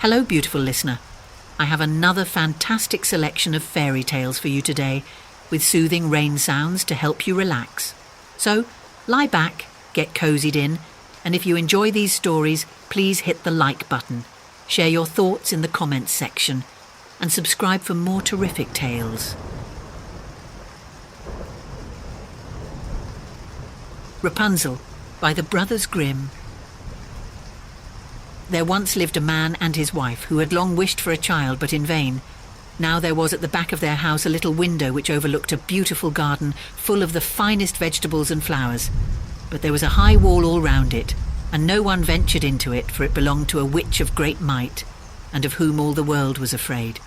Hello, beautiful listener. I have another fantastic selection of fairy tales for you today, with soothing rain sounds to help you relax. So, lie back, get cozied in, and if you enjoy these stories, please hit the like button, share your thoughts in the comments section, and subscribe for more terrific tales. Rapunzel by the Brothers Grimm. There once lived a man and his wife who had long wished for a child, but in vain. Now there was at the back of their house a little window which overlooked a beautiful garden full of the finest vegetables and flowers. But there was a high wall all round it, and no one ventured into it, for it belonged to a witch of great might, and of whom all the world was afraid.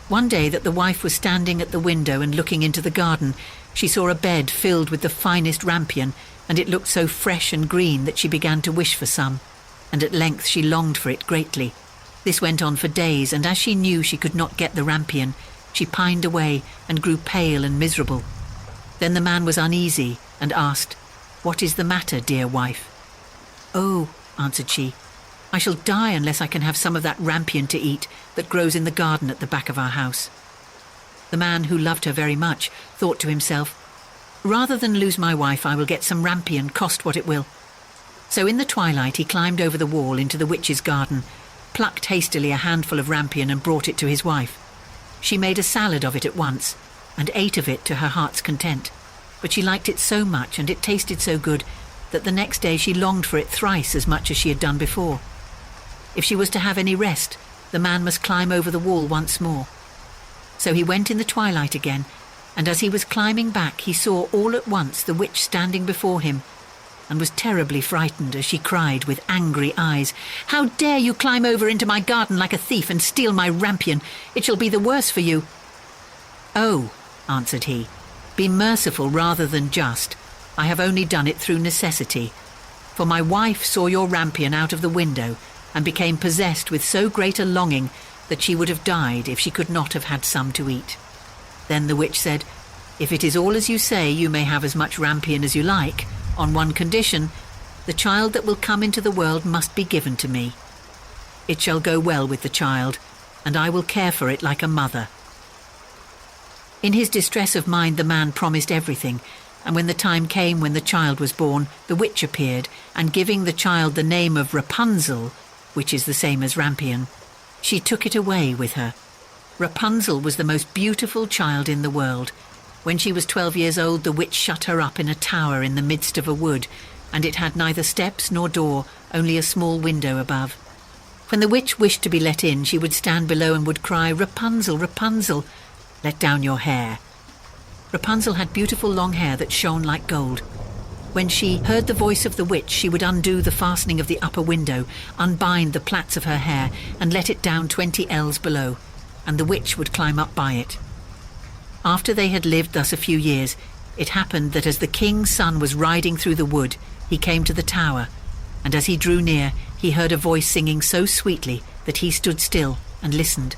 One day that the wife was standing at the window and looking into the garden, she saw a bed filled with the finest rampion, and it looked so fresh and green that she began to wish for some. And at length she longed for it greatly. This went on for days, and as she knew she could not get the rampion, she pined away and grew pale and miserable. Then the man was uneasy and asked, "What is the matter, dear wife?" "Oh," answered she, "I shall die unless I can have some of that rampion to eat that grows in the garden at the back of our house." The man, who loved her very much, thought to himself, "Rather than lose my wife, I will get some rampion, cost what it will." So in the twilight he climbed over the wall into the witch's garden, plucked hastily a handful of rampion and brought it to his wife. She made a salad of it at once, and ate of it to her heart's content. But she liked it so much, and it tasted so good, that the next day she longed for it thrice as much as she had done before. If she was to have any rest, the man must climb over the wall once more. So he went in the twilight again, and as he was climbing back he saw all at once the witch standing before him, and was terribly frightened as she cried with angry eyes, "How dare you climb over into my garden like a thief and steal my rampion? It shall be the worse for you." "Oh," answered he, "be merciful rather than just. I have only done it through necessity. For my wife saw your rampion out of the window and became possessed with so great a longing that she would have died if she could not have had some to eat." Then the witch said, "If it is all as you say, you may have as much rampion as you like, on one condition: the child that will come into the world must be given to me. It shall go well with the child, and I will care for it like a mother." In his distress of mind the man promised everything, and when the time came when the child was born, the witch appeared, and giving the child the name of Rapunzel, which is the same as rampion, she took it away with her. Rapunzel was the most beautiful child in the world. When she was 12 years old, the witch shut her up in a tower in the midst of a wood, and it had neither steps nor door, only a small window above. When the witch wished to be let in, she would stand below and would cry, "Rapunzel, Rapunzel, let down your hair." Rapunzel had beautiful long hair that shone like gold. When she heard the voice of the witch, she would undo the fastening of the upper window, unbind the plaits of her hair, and let it down 20 ells below, and the witch would climb up by it. After they had lived thus a few years, it happened that as the king's son was riding through the wood, he came to the tower, and as he drew near, he heard a voice singing so sweetly that he stood still and listened.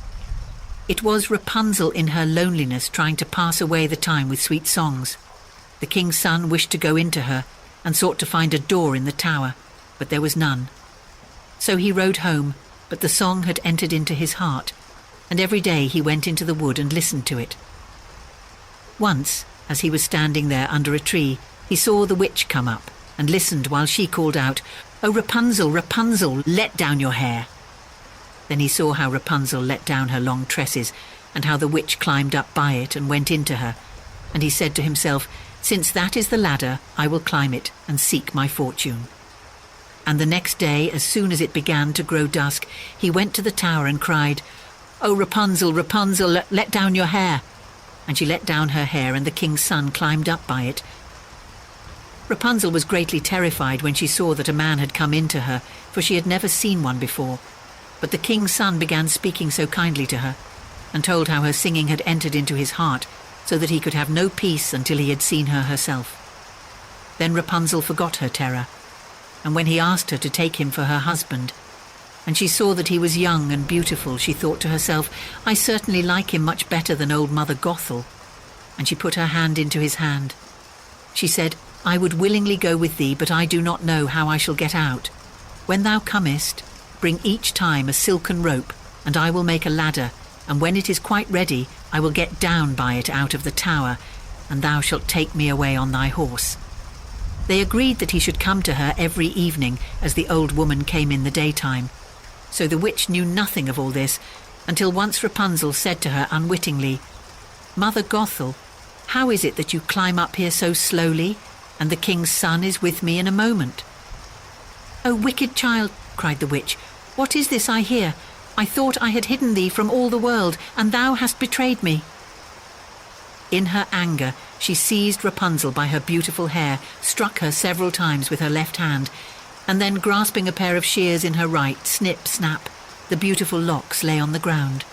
It was Rapunzel in her loneliness trying to pass away the time with sweet songs. The king's son wished to go into her and sought to find a door in the tower, but there was none. So he rode home, but the song had entered into his heart, and every day he went into the wood and listened to it. Once, as he was standing there under a tree, he saw the witch come up and listened while she called out, "Oh, Rapunzel, Rapunzel, let down your hair." Then he saw how Rapunzel let down her long tresses, and how the witch climbed up by it and went into her, and he said to himself, "Since that is the ladder, I will climb it and seek my fortune." And the next day, as soon as it began to grow dusk, he went to the tower and cried, "Oh, Rapunzel, Rapunzel, let down your hair." And she let down her hair, and the king's son climbed up by it. Rapunzel was greatly terrified when she saw that a man had come into her, for she had never seen one before. But the king's son began speaking so kindly to her, and told how her singing had entered into his heart, so that he could have no peace until he had seen her herself. Then Rapunzel forgot her terror, and when he asked her to take him for her husband, and she saw that he was young and beautiful, she thought to herself, "I certainly like him much better than old Mother Gothel." And she put her hand into his hand. She said, "I would willingly go with thee, but I do not know how I shall get out. When thou comest, Bring each time a silken rope, and I will make a ladder, and when it is quite ready, I will get down by it out of the tower, and thou shalt take me away on thy horse." They agreed that he should come to her every evening, as the old woman came in the daytime. So the witch knew nothing of all this, until once Rapunzel said to her unwittingly, "Mother Gothel, how is it that you climb up here so slowly, and the king's son is with me in a moment?" "O wicked child," cried the witch, "what is this I hear? I thought I had hidden thee from all the world, and thou hast betrayed me." In her anger, she seized Rapunzel by her beautiful hair, struck her several times with her left hand, and then grasping a pair of shears in her right, snip, snap, the beautiful locks lay on the ground.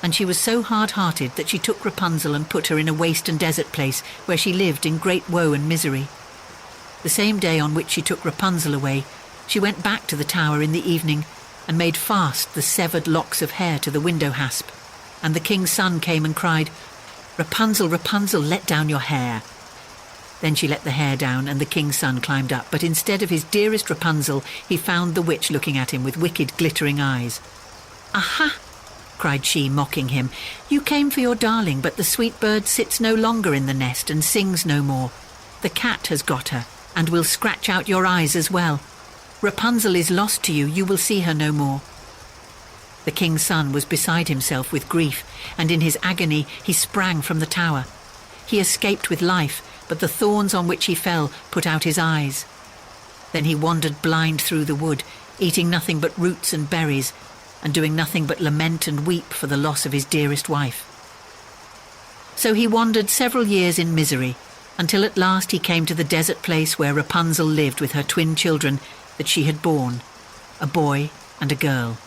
And she was so hard-hearted that she took Rapunzel and put her in a waste and desert place where she lived in great woe and misery. The same day on which she took Rapunzel away, she went back to the tower in the evening and made fast the severed locks of hair to the window hasp. And the king's son came and cried, "Rapunzel, Rapunzel, let down your hair." Then she let the hair down, and the king's son climbed up, but instead of his dearest Rapunzel, he found the witch looking at him with wicked, glittering eyes. "Aha!" cried she, mocking him. "You came for your darling, but the sweet bird sits no longer in the nest and sings no more. The cat has got her, and will scratch out your eyes as well. Rapunzel is lost to you, you will see her no more." The king's son was beside himself with grief, and in his agony he sprang from the tower. He escaped with life, but the thorns on which he fell put out his eyes. Then he wandered blind through the wood, eating nothing but roots and berries, and doing nothing but lament and weep for the loss of his dearest wife. So he wandered several years in misery, until at last he came to the desert place where Rapunzel lived with her twin children that she had borne, a boy and a girl.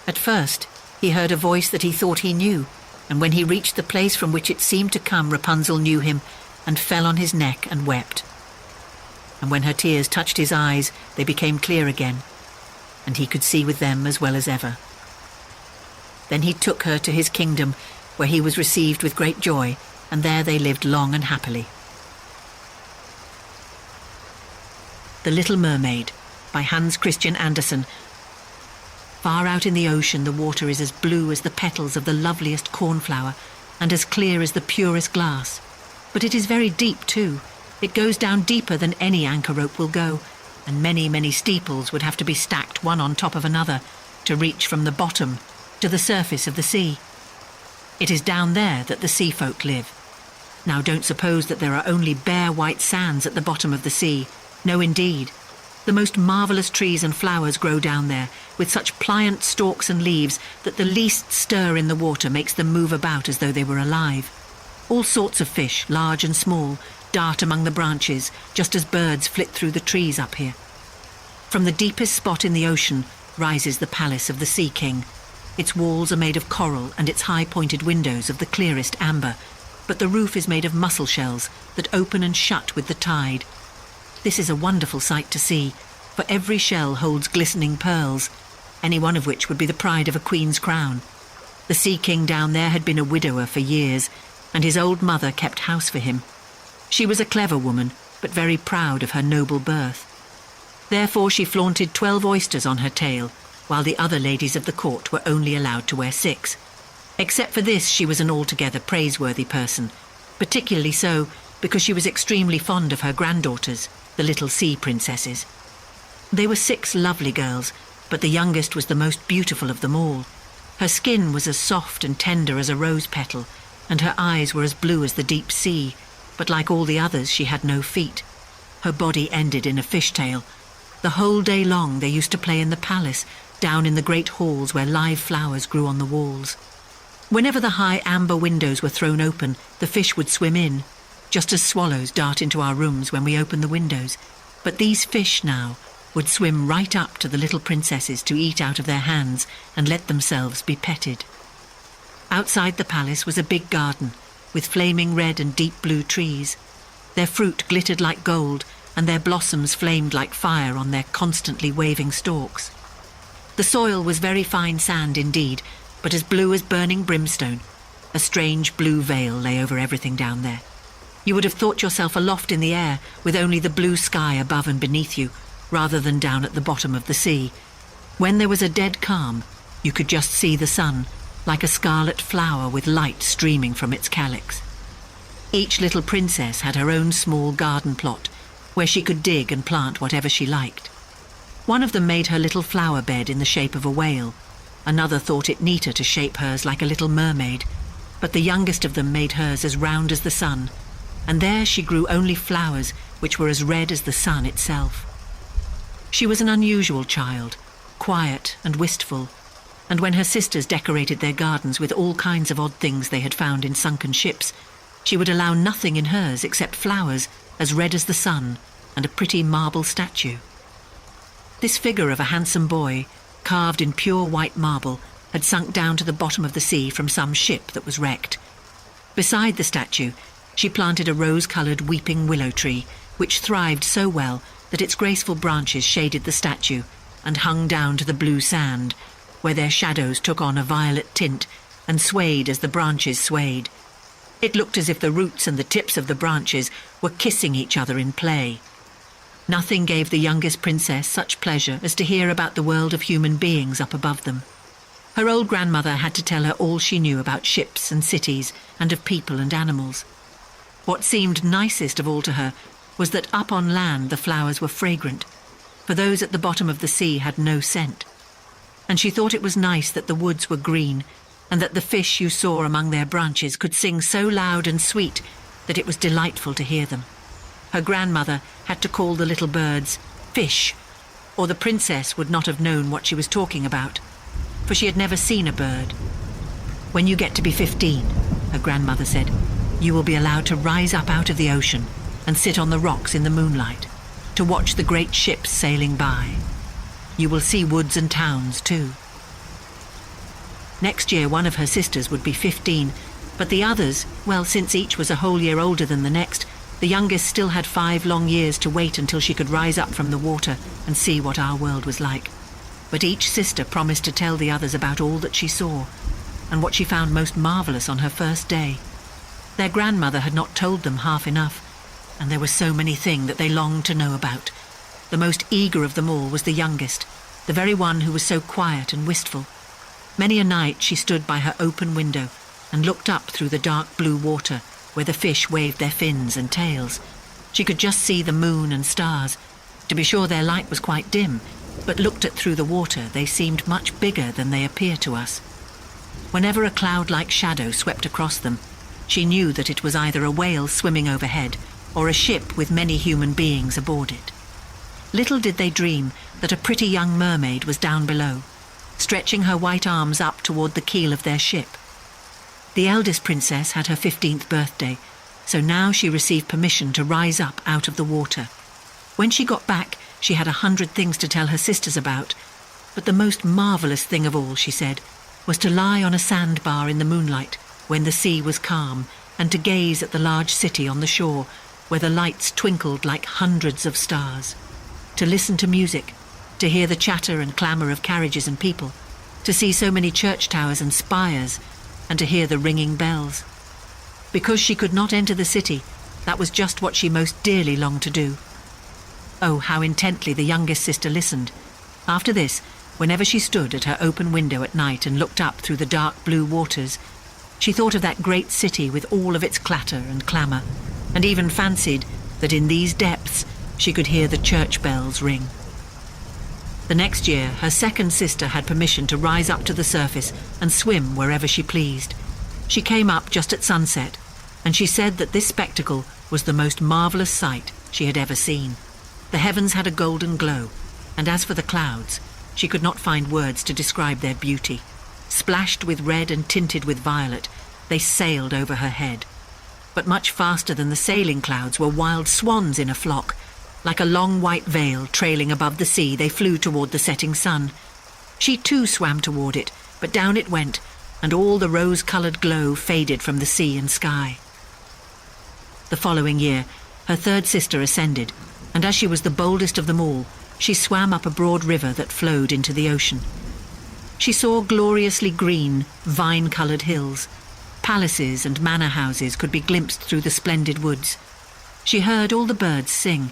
At first, he heard a voice that he thought he knew, and when he reached the place from which it seemed to come, Rapunzel knew him and fell on his neck and wept. And when her tears touched his eyes, they became clear again, and he could see with them as well as ever. Then he took her to his kingdom, where he was received with great joy, and there they lived long and happily. The Little Mermaid by Hans Christian Andersen. Far out in the ocean the water is as blue as the petals of the loveliest cornflower, and as clear as the purest glass. But it is very deep too. It goes down deeper than any anchor rope will go, and many, many steeples would have to be stacked one on top of another to reach from the bottom to the surface of the sea. It is down there that the sea folk live. Now don't suppose that there are only bare white sands at the bottom of the sea. No, indeed. The most marvellous trees and flowers grow down there, with such pliant stalks and leaves that the least stir in the water makes them move about as though they were alive. All sorts of fish, large and small, dart among the branches, just as birds flit through the trees up here. From the deepest spot in the ocean rises the palace of the Sea King. Its walls are made of coral and its high-pointed windows of the clearest amber, but the roof is made of mussel shells that open and shut with the tide. This is a wonderful sight to see, for every shell holds glistening pearls, any one of which would be the pride of a queen's crown. The Sea King down there had been a widower for years, and his old mother kept house for him. She was a clever woman, but very proud of her noble birth. Therefore she flaunted 12 oysters on her tail, while the other ladies of the court were only allowed to wear 6. Except for this, she was an altogether praiseworthy person, particularly so because she was extremely fond of her granddaughters, the little sea princesses. They were 6 lovely girls, but the youngest was the most beautiful of them all. Her skin was as soft and tender as a rose petal, and her eyes were as blue as the deep sea, but like all the others she had no feet. Her body ended in a fishtail. The whole day long they used to play in the palace, down in the great halls where live flowers grew on the walls. Whenever the high amber windows were thrown open, the fish would swim in, just as swallows dart into our rooms when we open the windows. But these fish now would swim right up to the little princesses to eat out of their hands and let themselves be petted. Outside the palace was a big garden, with flaming red and deep blue trees. Their fruit glittered like gold, and their blossoms flamed like fire on their constantly waving stalks. The soil was very fine sand indeed, but as blue as burning brimstone. A strange blue veil lay over everything down there. You would have thought yourself aloft in the air, with only the blue sky above and beneath you, rather than down at the bottom of the sea. When there was a dead calm, you could just see the sun, like a scarlet flower with light streaming from its calyx. Each little princess had her own small garden plot, where she could dig and plant whatever she liked. One of them made her little flower bed in the shape of a whale. Another thought it neater to shape hers like a little mermaid, but the youngest of them made hers as round as the sun, and there she grew only flowers which were as red as the sun itself. She was an unusual child, quiet and wistful, and when her sisters decorated their gardens with all kinds of odd things they had found in sunken ships, she would allow nothing in hers except flowers as red as the sun and a pretty marble statue. This figure of a handsome boy, carved in pure white marble, had sunk down to the bottom of the sea from some ship that was wrecked. Beside the statue, she planted a rose-coloured weeping willow tree, which thrived so well that its graceful branches shaded the statue and hung down to the blue sand, where their shadows took on a violet tint and swayed as the branches swayed. It looked as if the roots and the tips of the branches were kissing each other in play. Nothing gave the youngest princess such pleasure as to hear about the world of human beings up above them. Her old grandmother had to tell her all she knew about ships and cities and of people and animals. What seemed nicest of all to her was that up on land the flowers were fragrant, for those at the bottom of the sea had no scent. And she thought it was nice that the woods were green, and that the fish you saw among their branches could sing so loud and sweet that it was delightful to hear them. Her grandmother had to call the little birds fish, or the princess would not have known what she was talking about, for she had never seen a bird. "When you get to be 15, her grandmother said, "you will be allowed to rise up out of the ocean and sit on the rocks in the moonlight, to watch the great ships sailing by. You will see woods and towns too." Next year one of her sisters would be 15, but the others, well, since each was a whole year older than the next, the youngest still had 5 long years to wait until she could rise up from the water and see what our world was like. But each sister promised to tell the others about all that she saw, and what she found most marvellous on her first day. Their grandmother had not told them half enough, and there were so many things that they longed to know about. The most eager of them all was the youngest, the very one who was so quiet and wistful. Many a night she stood by her open window and looked up through the dark blue water where the fish waved their fins and tails. She could just see the moon and stars. To be sure, their light was quite dim, but looked at through the water they seemed much bigger than they appear to us. Whenever a cloud-like shadow swept across them, she knew that it was either a whale swimming overhead or a ship with many human beings aboard it. Little did they dream that a pretty young mermaid was down below, stretching her white arms up toward the keel of their ship. The eldest princess had her 15th birthday, so now she received permission to rise up out of the water. When she got back, she had 100 things to tell her sisters about, but the most marvellous thing of all, she said, was to lie on a sandbar in the moonlight when the sea was calm and to gaze at the large city on the shore where the lights twinkled like hundreds of stars, to listen to music, to hear the chatter and clamour of carriages and people, to see so many church towers and spires, and to hear the ringing bells. Because she could not enter the city, that was just what she most dearly longed to do. Oh, how intently the youngest sister listened. After this, whenever she stood at her open window at night and looked up through the dark blue waters, she thought of that great city with all of its clatter and clamour, and even fancied that in these depths she could hear the church bells ring. The next year, her second sister had permission to rise up to the surface and swim wherever she pleased. She came up just at sunset, and she said that this spectacle was the most marvellous sight she had ever seen. The heavens had a golden glow, and as for the clouds, she could not find words to describe their beauty. Splashed with red and tinted with violet, they sailed over her head. But much faster than the sailing clouds were wild swans in a flock. Like a long white veil trailing above the sea, they flew toward the setting sun. She too swam toward it, but down it went, and all the rose-coloured glow faded from the sea and sky. The following year, her third sister ascended, and as she was the boldest of them all, she swam up a broad river that flowed into the ocean. She saw gloriously green, vine-coloured hills. Palaces and manor houses could be glimpsed through the splendid woods. She heard all the birds sing,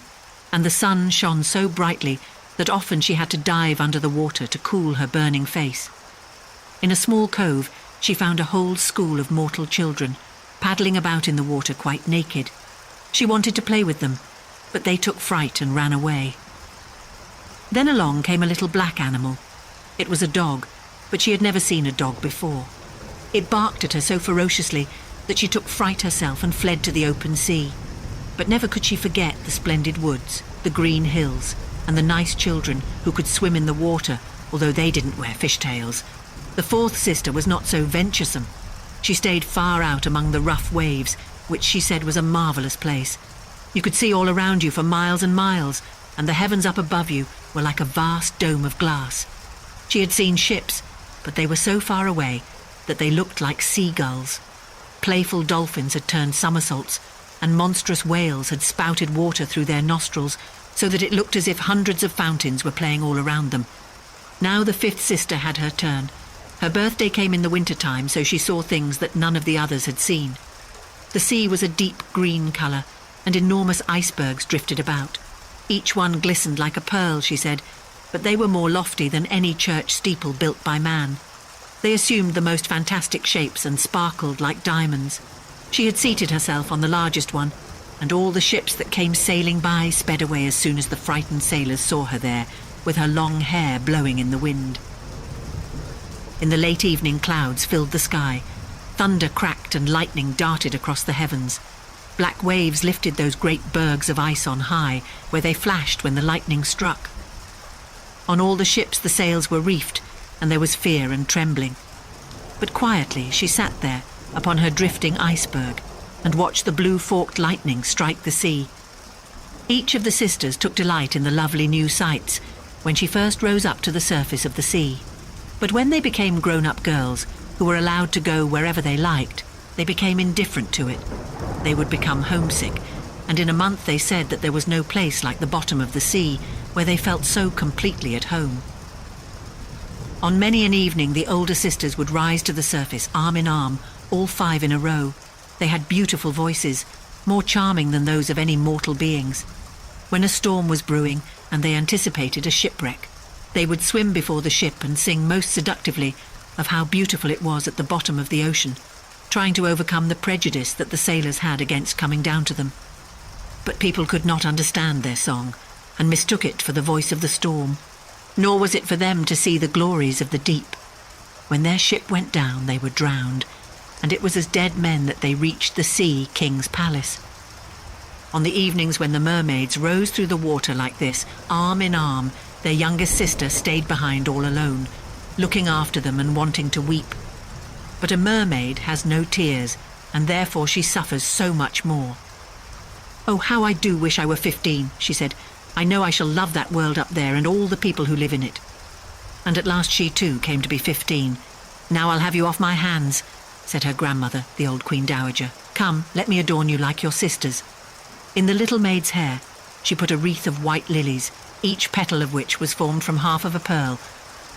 and the sun shone so brightly that often she had to dive under the water to cool her burning face. In a small cove, she found a whole school of mortal children, paddling about in the water quite naked. She wanted to play with them, but they took fright and ran away. Then along came a little black animal. It was a dog, but she had never seen a dog before. It barked at her so ferociously that she took fright herself and fled to the open sea. But never could she forget the splendid woods, the green hills, and the nice children who could swim in the water, although they didn't wear fishtails. The fourth sister was not so venturesome. She stayed far out among the rough waves, which she said was a marvellous place. You could see all around you for miles and miles, and the heavens up above you were like a vast dome of glass. She had seen ships, but they were so far away that they looked like seagulls. Playful dolphins had turned somersaults, and monstrous whales had spouted water through their nostrils, so that it looked as if hundreds of fountains were playing all around them. Now the fifth sister had her turn. Her birthday came in the winter-time, so she saw things that none of the others had seen. The sea was a deep green colour, and enormous icebergs drifted about. Each one glistened like a pearl, she said, but they were more lofty than any church steeple built by man. They assumed the most fantastic shapes and sparkled like diamonds. She had seated herself on the largest one, and all the ships that came sailing by sped away as soon as the frightened sailors saw her there, with her long hair blowing in the wind. In the late evening, clouds filled the sky. Thunder cracked and lightning darted across the heavens. Black waves lifted those great bergs of ice on high, where they flashed when the lightning struck. On all the ships the sails were reefed, and there was fear and trembling. But quietly she sat there, upon her drifting iceberg, and watched the blue forked lightning strike the sea. Each of the sisters took delight in the lovely new sights when she first rose up to the surface of the sea. But when they became grown-up girls, who were allowed to go wherever they liked, they became indifferent to it. They would become homesick, and in a month they said that there was no place like the bottom of the sea, where they felt so completely at home. On many an evening the older sisters would rise to the surface, arm in arm, all 5 in a row. They had beautiful voices, more charming than those of any mortal beings. When a storm was brewing, and they anticipated a shipwreck, they would swim before the ship and sing most seductively of how beautiful it was at the bottom of the ocean, trying to overcome the prejudice that the sailors had against coming down to them. But people could not understand their song, and mistook it for the voice of the storm, nor was it for them to see the glories of the deep. When their ship went down, they were drowned, and it was as dead men that they reached the sea king's palace. On the evenings when the mermaids rose through the water like this, arm in arm, their youngest sister stayed behind all alone, looking after them and wanting to weep. But a mermaid has no tears, and therefore she suffers so much more. "Oh, how I do wish I were 15, she said. "I know I shall love that world up there and all the people who live in it." And at last she too came to be 15. "Now I'll have you off my hands," said her grandmother, the old Queen Dowager. "Come, let me adorn you like your sisters." In the little maid's hair she put a wreath of white lilies, each petal of which was formed from half of a pearl,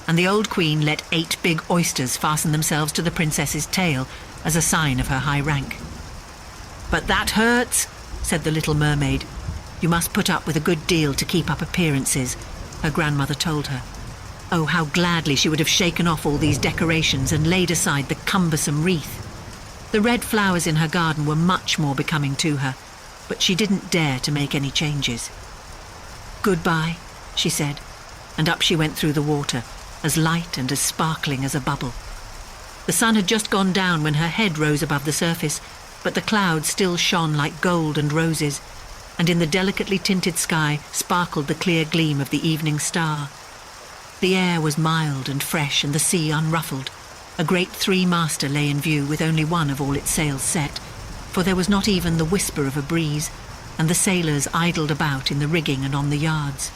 and the old queen let 8 big oysters fasten themselves to the princess's tail as a sign of her high rank. "But that hurts," said the little mermaid. "You must put up with a good deal to keep up appearances," her grandmother told her. Oh, how gladly she would have shaken off all these decorations and laid aside the cumbersome wreath. The red flowers in her garden were much more becoming to her, but she didn't dare to make any changes. "Goodbye," she said, and up she went through the water, as light and as sparkling as a bubble. The sun had just gone down when her head rose above the surface, but the clouds still shone like gold and roses, and in the delicately tinted sky sparkled the clear gleam of the evening star. The air was mild and fresh and the sea unruffled. A great 3-master lay in view with only one of all its sails set, for there was not even the whisper of a breeze, and the sailors idled about in the rigging and on the yards.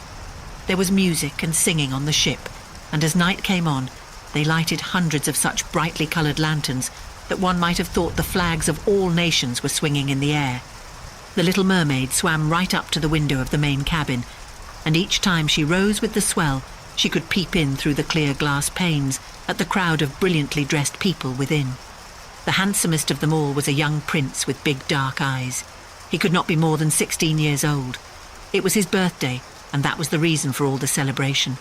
There was music and singing on the ship, and as night came on, they lighted hundreds of such brightly coloured lanterns that one might have thought the flags of all nations were swinging in the air. The little mermaid swam right up to the window of the main cabin, and each time she rose with the swell, she could peep in through the clear glass panes at the crowd of brilliantly dressed people within. The handsomest of them all was a young prince with big dark eyes. He could not be more than 16 years old. It was his birthday, and that was the reason for all the celebration.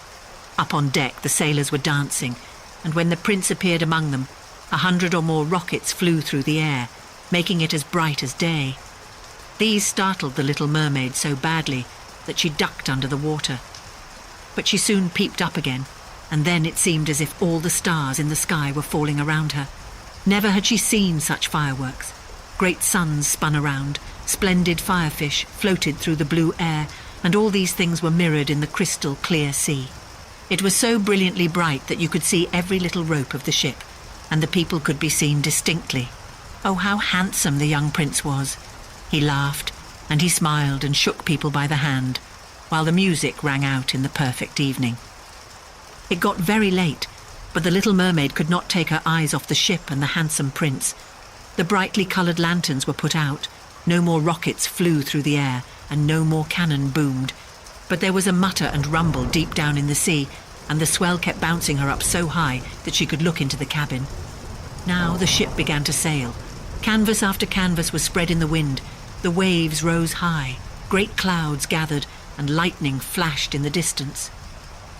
Up on deck, the sailors were dancing, and when the prince appeared among them, 100 or more rockets flew through the air, making it as bright as day. These startled the little mermaid so badly that she ducked under the water. But she soon peeped up again, and then it seemed as if all the stars in the sky were falling around her. Never had she seen such fireworks. Great suns spun around, splendid firefish floated through the blue air, and all these things were mirrored in the crystal clear sea. It was so brilliantly bright that you could see every little rope of the ship, and the people could be seen distinctly. Oh, how handsome the young prince was! He laughed, and he smiled and shook people by the hand, while the music rang out in the perfect evening. It got very late, but the little mermaid could not take her eyes off the ship and the handsome prince. The brightly coloured lanterns were put out, no more rockets flew through the air, and no more cannon boomed. But there was a mutter and rumble deep down in the sea, and the swell kept bouncing her up so high that she could look into the cabin. Now the ship began to sail. Canvas after canvas was spread in the wind. The waves rose high, great clouds gathered, and lightning flashed in the distance.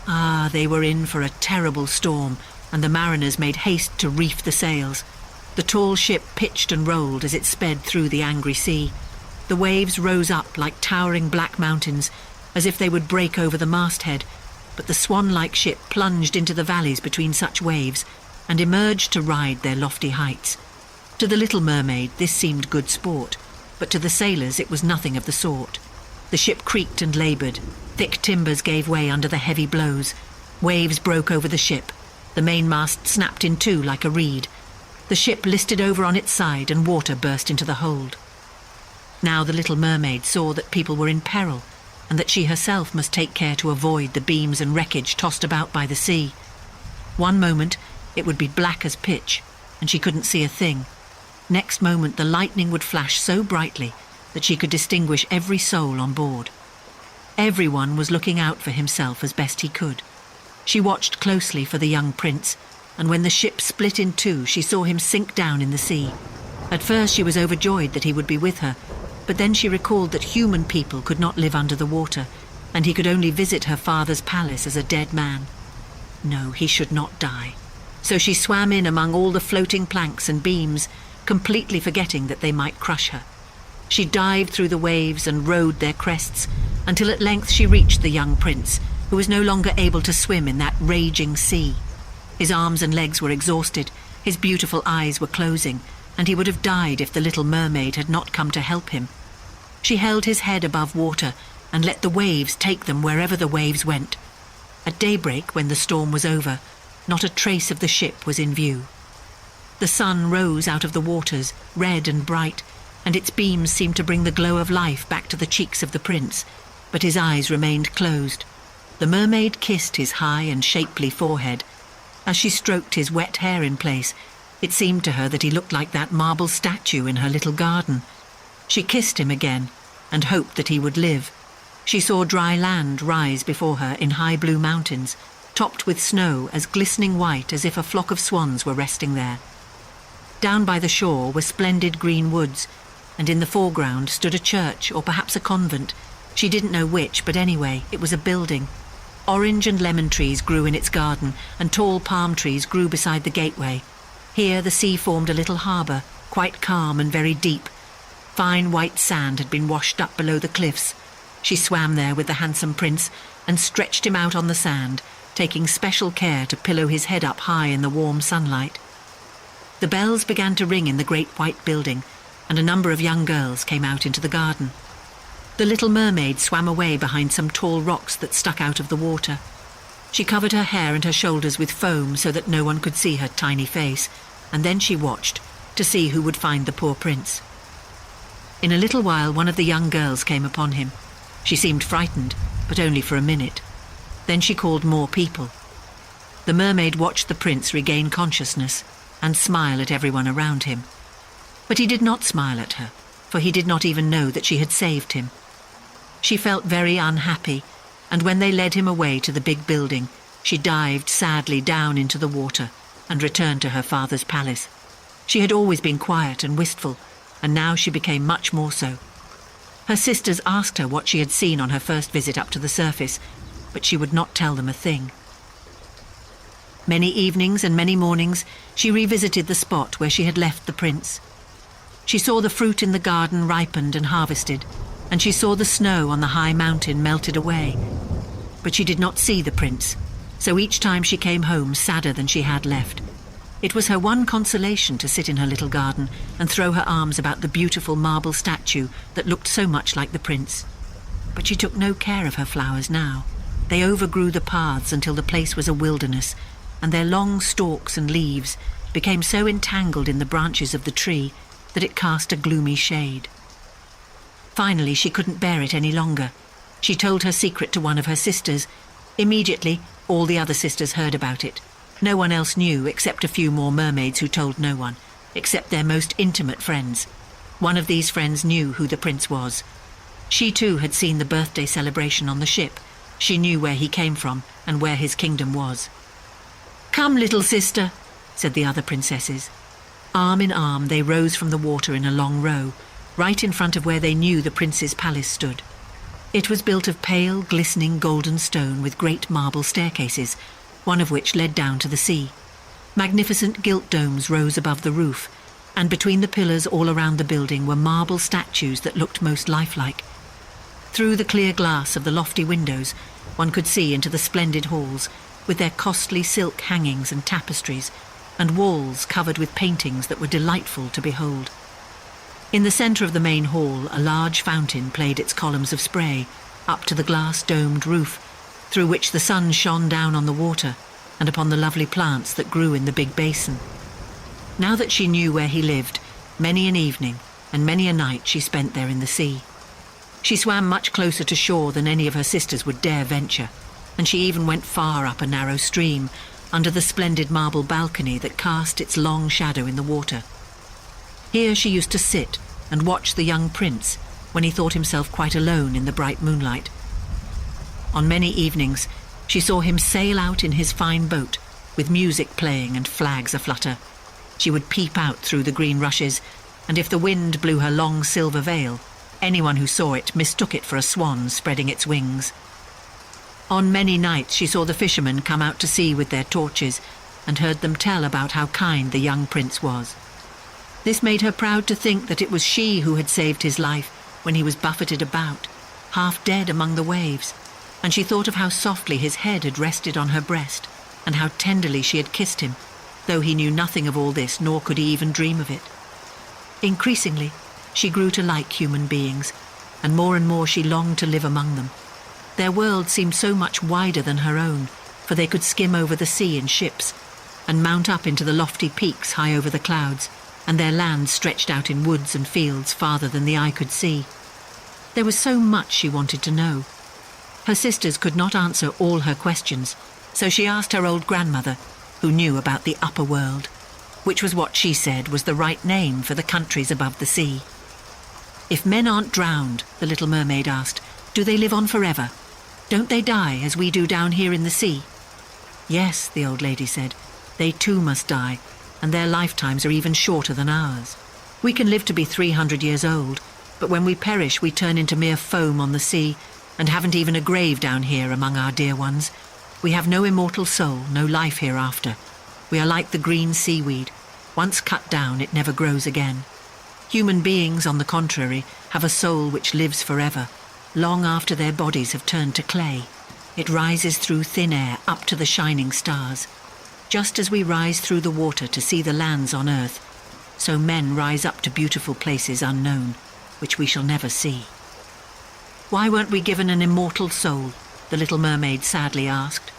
Ah, they were in for a terrible storm, and the mariners made haste to reef the sails. The tall ship pitched and rolled as it sped through the angry sea. The waves rose up like towering black mountains, as if they would break over the masthead, but the swan-like ship plunged into the valleys between such waves and emerged to ride their lofty heights. To the little mermaid this seemed good sport, but to the sailors it was nothing of the sort. The ship creaked and laboured. Thick timbers gave way under the heavy blows. Waves broke over the ship. The mainmast snapped in two like a reed. The ship listed over on its side and water burst into the hold. Now the little mermaid saw that people were in peril, and that she herself must take care to avoid the beams and wreckage tossed about by the sea. One moment it would be black as pitch, and she couldn't see a thing. Next moment the lightning would flash so brightly that she could distinguish every soul on board. Everyone was looking out for himself as best he could. She watched closely for the young prince, and when the ship split in two, she saw him sink down in the sea. At first she was overjoyed that he would be with her, but then she recalled that human people could not live under the water, and he could only visit her father's palace as a dead man. No, he should not die. So she swam in among all the floating planks and beams, completely forgetting that they might crush her. She dived through the waves and rode their crests, until at length she reached the young prince, who was no longer able to swim in that raging sea. His arms and legs were exhausted, his beautiful eyes were closing, and he would have died if the little mermaid had not come to help him. She held his head above water and let the waves take them wherever the waves went. At daybreak, when the storm was over, not a trace of the ship was in view. The sun rose out of the waters, red and bright, and its beams seemed to bring the glow of life back to the cheeks of the prince, but his eyes remained closed. The mermaid kissed his high and shapely forehead. As she stroked his wet hair in place, it seemed to her that he looked like that marble statue in her little garden. She kissed him again and hoped that he would live. She saw dry land rise before her in high blue mountains, topped with snow as glistening white as if a flock of swans were resting there. Down by the shore were splendid green woods, and in the foreground stood a church or perhaps a convent. She didn't know which, but anyway, it was a building. Orange and lemon trees grew in its garden, and tall palm trees grew beside the gateway. Here the sea formed a little harbour, quite calm and very deep. Fine white sand had been washed up below the cliffs. She swam there with the handsome prince and stretched him out on the sand, taking special care to pillow his head up high in the warm sunlight. The bells began to ring in the great white building, and a number of young girls came out into the garden. The little mermaid swam away behind some tall rocks that stuck out of the water. She covered her hair and her shoulders with foam so that no one could see her tiny face, and then she watched to see who would find the poor prince. In a little while one of the young girls came upon him. She seemed frightened, but only for a minute. Then she called more people. The mermaid watched the prince regain consciousness and smile at everyone around him. But he did not smile at her, for he did not even know that she had saved him. She felt very unhappy, and when they led him away to the big building, she dived sadly down into the water and returned to her father's palace. She had always been quiet and wistful, and now she became much more so. Her sisters asked her what she had seen on her first visit up to the surface, but she would not tell them a thing. Many evenings and many mornings she revisited the spot where she had left the prince. She saw the fruit in the garden ripened and harvested, and she saw the snow on the high mountain melted away. But she did not see the prince, so each time she came home sadder than she had left. It was her one consolation to sit in her little garden and throw her arms about the beautiful marble statue that looked so much like the prince. But she took no care of her flowers now. They overgrew the paths until the place was a wilderness, and their long stalks and leaves became so entangled in the branches of the tree that it cast a gloomy shade. Finally, she couldn't bear it any longer. She told her secret to one of her sisters. Immediately, all the other sisters heard about it. No one else knew except a few more mermaids who told no one, except their most intimate friends. One of these friends knew who the prince was. She too had seen the birthday celebration on the ship. She knew where he came from and where his kingdom was. "Come, little sister," said the other princesses. Arm in arm they rose from the water in a long row, right in front of where they knew the prince's palace stood. It was built of pale, glistening golden stone with great marble staircases, one of which led down to the sea. Magnificent gilt domes rose above the roof, and between the pillars all around the building were marble statues that looked most lifelike. Through the clear glass of the lofty windows, one could see into the splendid halls, with their costly silk hangings and tapestries, and walls covered with paintings that were delightful to behold. In the centre of the main hall, a large fountain played its columns of spray up to the glass-domed roof, through which the sun shone down on the water and upon the lovely plants that grew in the big basin. Now that she knew where he lived, many an evening and many a night she spent there in the sea. She swam much closer to shore than any of her sisters would dare venture, and she even went far up a narrow stream, under the splendid marble balcony that cast its long shadow in the water. Here she used to sit and watch the young prince when he thought himself quite alone in the bright moonlight. On many evenings she saw him sail out in his fine boat, with music playing and flags aflutter. She would peep out through the green rushes, and if the wind blew her long silver veil, anyone who saw it mistook it for a swan spreading its wings. On many nights she saw the fishermen come out to sea with their torches, and heard them tell about how kind the young prince was. This made her proud to think that it was she who had saved his life when he was buffeted about, half dead among the waves, and she thought of how softly his head had rested on her breast, and how tenderly she had kissed him, though he knew nothing of all this, nor could he even dream of it. Increasingly, she grew to like human beings, and more she longed to live among them. Their world seemed so much wider than her own, for they could skim over the sea in ships, and mount up into the lofty peaks high over the clouds, and their land stretched out in woods and fields farther than the eye could see. There was so much she wanted to know. Her sisters could not answer all her questions, so she asked her old grandmother, who knew about the upper world, which was what she said was the right name for the countries above the sea. "If men aren't drowned," the little mermaid asked, "do they live on forever? Don't they die as we do down here in the sea?" "Yes," the old lady said, "they too must die, and their lifetimes are even shorter than ours. We can live to be 300 years old, but when we perish we turn into mere foam on the sea, and haven't even a grave down here among our dear ones. We have no immortal soul, no life hereafter. We are like the green seaweed. Once cut down, it never grows again. Human beings, on the contrary, have a soul which lives forever, long after their bodies have turned to clay. It rises through thin air up to the shining stars. Just as we rise through the water to see the lands on earth, so men rise up to beautiful places unknown, which we shall never see." "Why weren't we given an immortal soul?" the little mermaid sadly asked.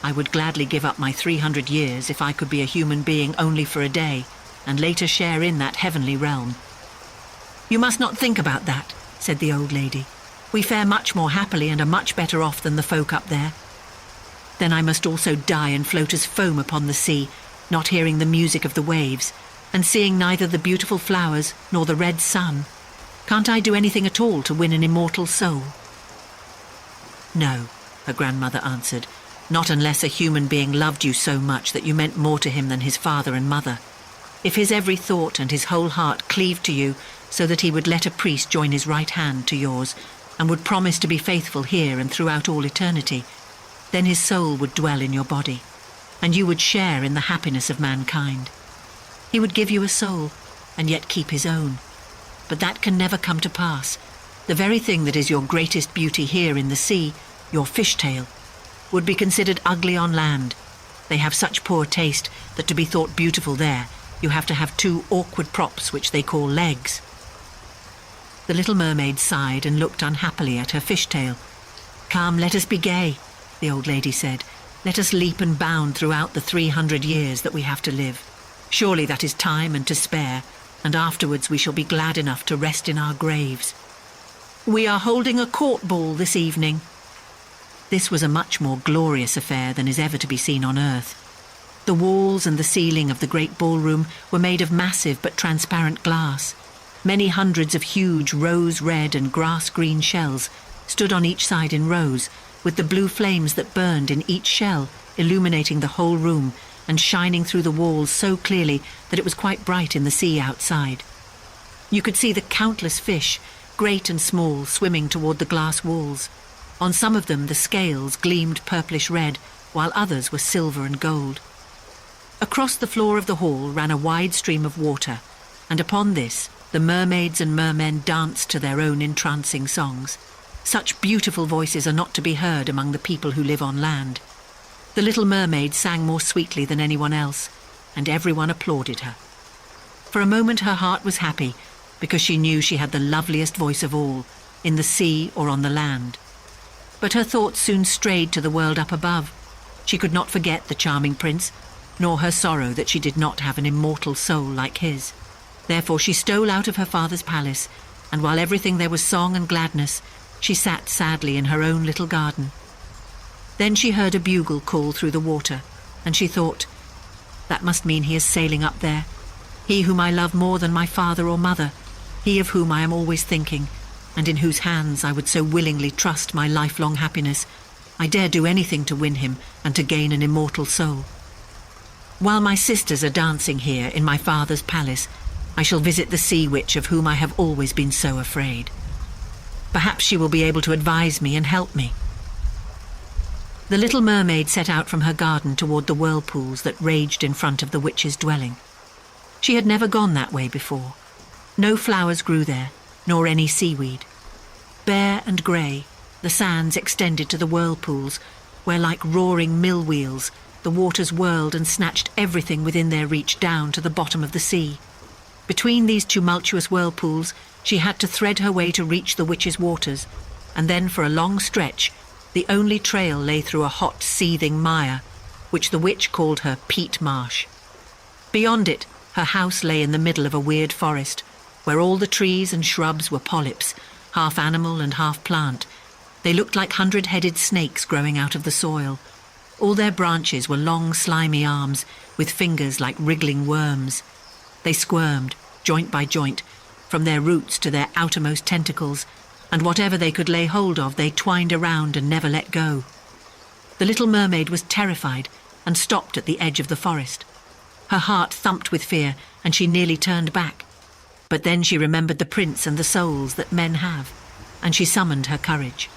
"I would gladly give up my 300 years if I could be a human being only for a day, and later share in that heavenly realm." "You must not think about that," said the old lady. "We fare much more happily and are much better off than the folk up there." "Then I must also die and float as foam upon the sea, not hearing the music of the waves, and seeing neither the beautiful flowers nor the red sun. Can't I do anything at all to win an immortal soul?" "No," her grandmother answered, "not unless a human being loved you so much that you meant more to him than his father and mother. If his every thought and his whole heart cleaved to you so that he would let a priest join his right hand to yours and would promise to be faithful here and throughout all eternity. Then his soul would dwell in your body, and you would share in the happiness of mankind. He would give you a soul and yet keep his own. But that can never come to pass. The very thing that is your greatest beauty here in the sea, your fishtail, would be considered ugly on land. They have such poor taste that to be thought beautiful there, you have to have two awkward props which they call legs. The little mermaid sighed and looked unhappily at her fishtail. "Come, let us be gay," the old lady said. "Let us leap and bound throughout the 300 years that we have to live. Surely that is time and to spare, and afterwards we shall be glad enough to rest in our graves. We are holding a court ball this evening." This was a much more glorious affair than is ever to be seen on earth. The walls and the ceiling of the great ballroom were made of massive but transparent glass. Many hundreds of huge rose-red and grass-green shells stood on each side in rows, with the blue flames that burned in each shell illuminating the whole room and shining through the walls so clearly that it was quite bright in the sea outside. You could see the countless fish, great and small, swimming toward the glass walls. On some of them the scales gleamed purplish-red, while others were silver and gold. Across the floor of the hall ran a wide stream of water, and upon this the mermaids and mermen danced to their own entrancing songs. Such beautiful voices are not to be heard among the people who live on land. The little mermaid sang more sweetly than anyone else, and everyone applauded her. For a moment her heart was happy, because she knew she had the loveliest voice of all, in the sea or on the land. But her thoughts soon strayed to the world up above. She could not forget the charming prince, nor her sorrow that she did not have an immortal soul like his. Therefore she stole out of her father's palace, and while everything there was song and gladness, she sat sadly in her own little garden. Then she heard a bugle call through the water, and she thought, "That must mean he is sailing up there. He whom I love more than my father or mother, he of whom I am always thinking, and in whose hands I would so willingly trust my lifelong happiness. I dare do anything to win him and to gain an immortal soul. While my sisters are dancing here in my father's palace, I shall visit the sea witch of whom I have always been so afraid. Perhaps she will be able to advise me and help me." The little mermaid set out from her garden toward the whirlpools that raged in front of the witch's dwelling. She had never gone that way before. No flowers grew there, nor any seaweed. Bare and grey, the sands extended to the whirlpools, where like roaring mill wheels, the waters whirled and snatched everything within their reach down to the bottom of the sea. Between these tumultuous whirlpools, she had to thread her way to reach the witch's waters, and then for a long stretch, the only trail lay through a hot, seething mire, which the witch called her peat marsh. Beyond it, her house lay in the middle of a weird forest, where all the trees and shrubs were polyps, half animal and half plant. They looked like 100-headed snakes growing out of the soil. All their branches were long, slimy arms, with fingers like wriggling worms. They squirmed, joint by joint, from their roots to their outermost tentacles, and whatever they could lay hold of they twined around and never let go. The little mermaid was terrified and stopped at the edge of the forest. Her heart thumped with fear, and she nearly turned back. But then she remembered the prince and the souls that men have, and she summoned her courage.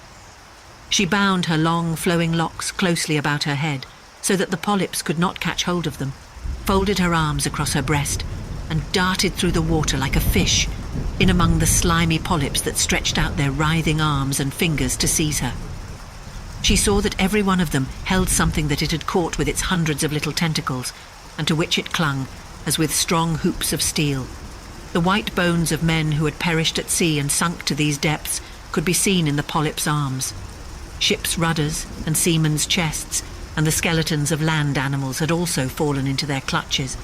She bound her long, flowing locks closely about her head, so that the polyps could not catch hold of them, folded her arms across her breast, and darted through the water like a fish, in among the slimy polyps that stretched out their writhing arms and fingers to seize her. She saw that every one of them held something that it had caught with its hundreds of little tentacles, and to which it clung, as with strong hoops of steel. The white bones of men who had perished at sea and sunk to these depths could be seen in the polyps' arms. Ships' rudders and seamen's chests and the skeletons of land animals had also fallen into their clutches,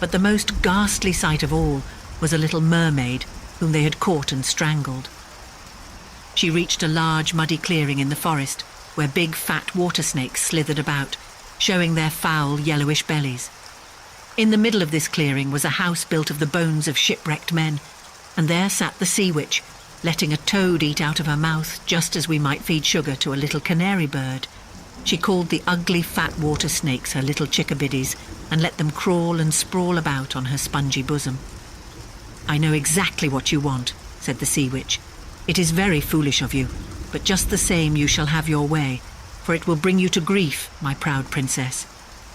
but the most ghastly sight of all was a little mermaid whom they had caught and strangled. She reached a large muddy clearing in the forest where big fat water snakes slithered about, showing their foul yellowish bellies. In the middle of this clearing was a house built of the bones of shipwrecked men, and there sat the sea witch, letting a toad eat out of her mouth just as we might feed sugar to a little canary bird. She called the ugly fat water snakes her little chickabiddies and let them crawl and sprawl about on her spongy bosom. "I know exactly what you want," said the Sea Witch. "It is very foolish of you, but just the same you shall have your way, for it will bring you to grief, my proud princess.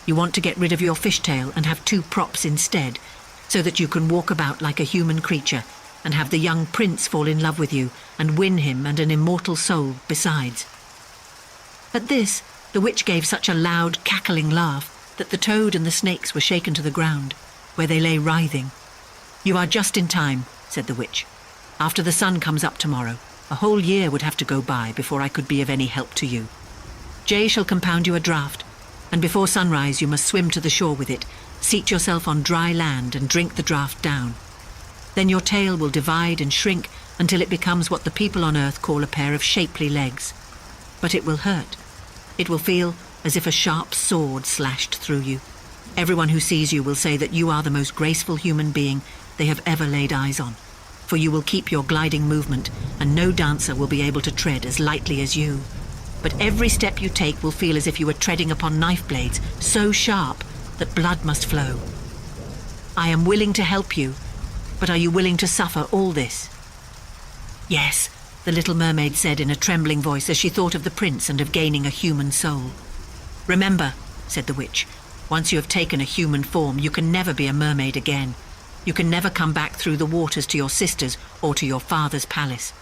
You want to get rid of your fishtail and have 2 props instead, so that you can walk about like a human creature and have the young prince fall in love with you and win him and an immortal soul besides." At this, the witch gave such a loud, cackling laugh that the toad and the snakes were shaken to the ground, where they lay writhing. "You are just in time," said the witch. "After the sun comes up tomorrow, a whole year would have to go by before I could be of any help to you. Jay shall compound you a draught, and before sunrise you must swim to the shore with it, seat yourself on dry land and drink the draught down. Then your tail will divide and shrink until it becomes what the people on earth call a pair of shapely legs. But it will hurt. It will feel as if a sharp sword slashed through you. Everyone who sees you will say that you are the most graceful human being they have ever laid eyes on, for you will keep your gliding movement, and no dancer will be able to tread as lightly as you. But every step you take will feel as if you were treading upon knife blades, so sharp that blood must flow. I am willing to help you, but are you willing to suffer all this?" "Yes," the little mermaid said in a trembling voice as she thought of the prince and of gaining a human soul. "Remember," said the witch, "once you have taken a human form, you can never be a mermaid again. You can never come back through the waters to your sisters or to your father's palace.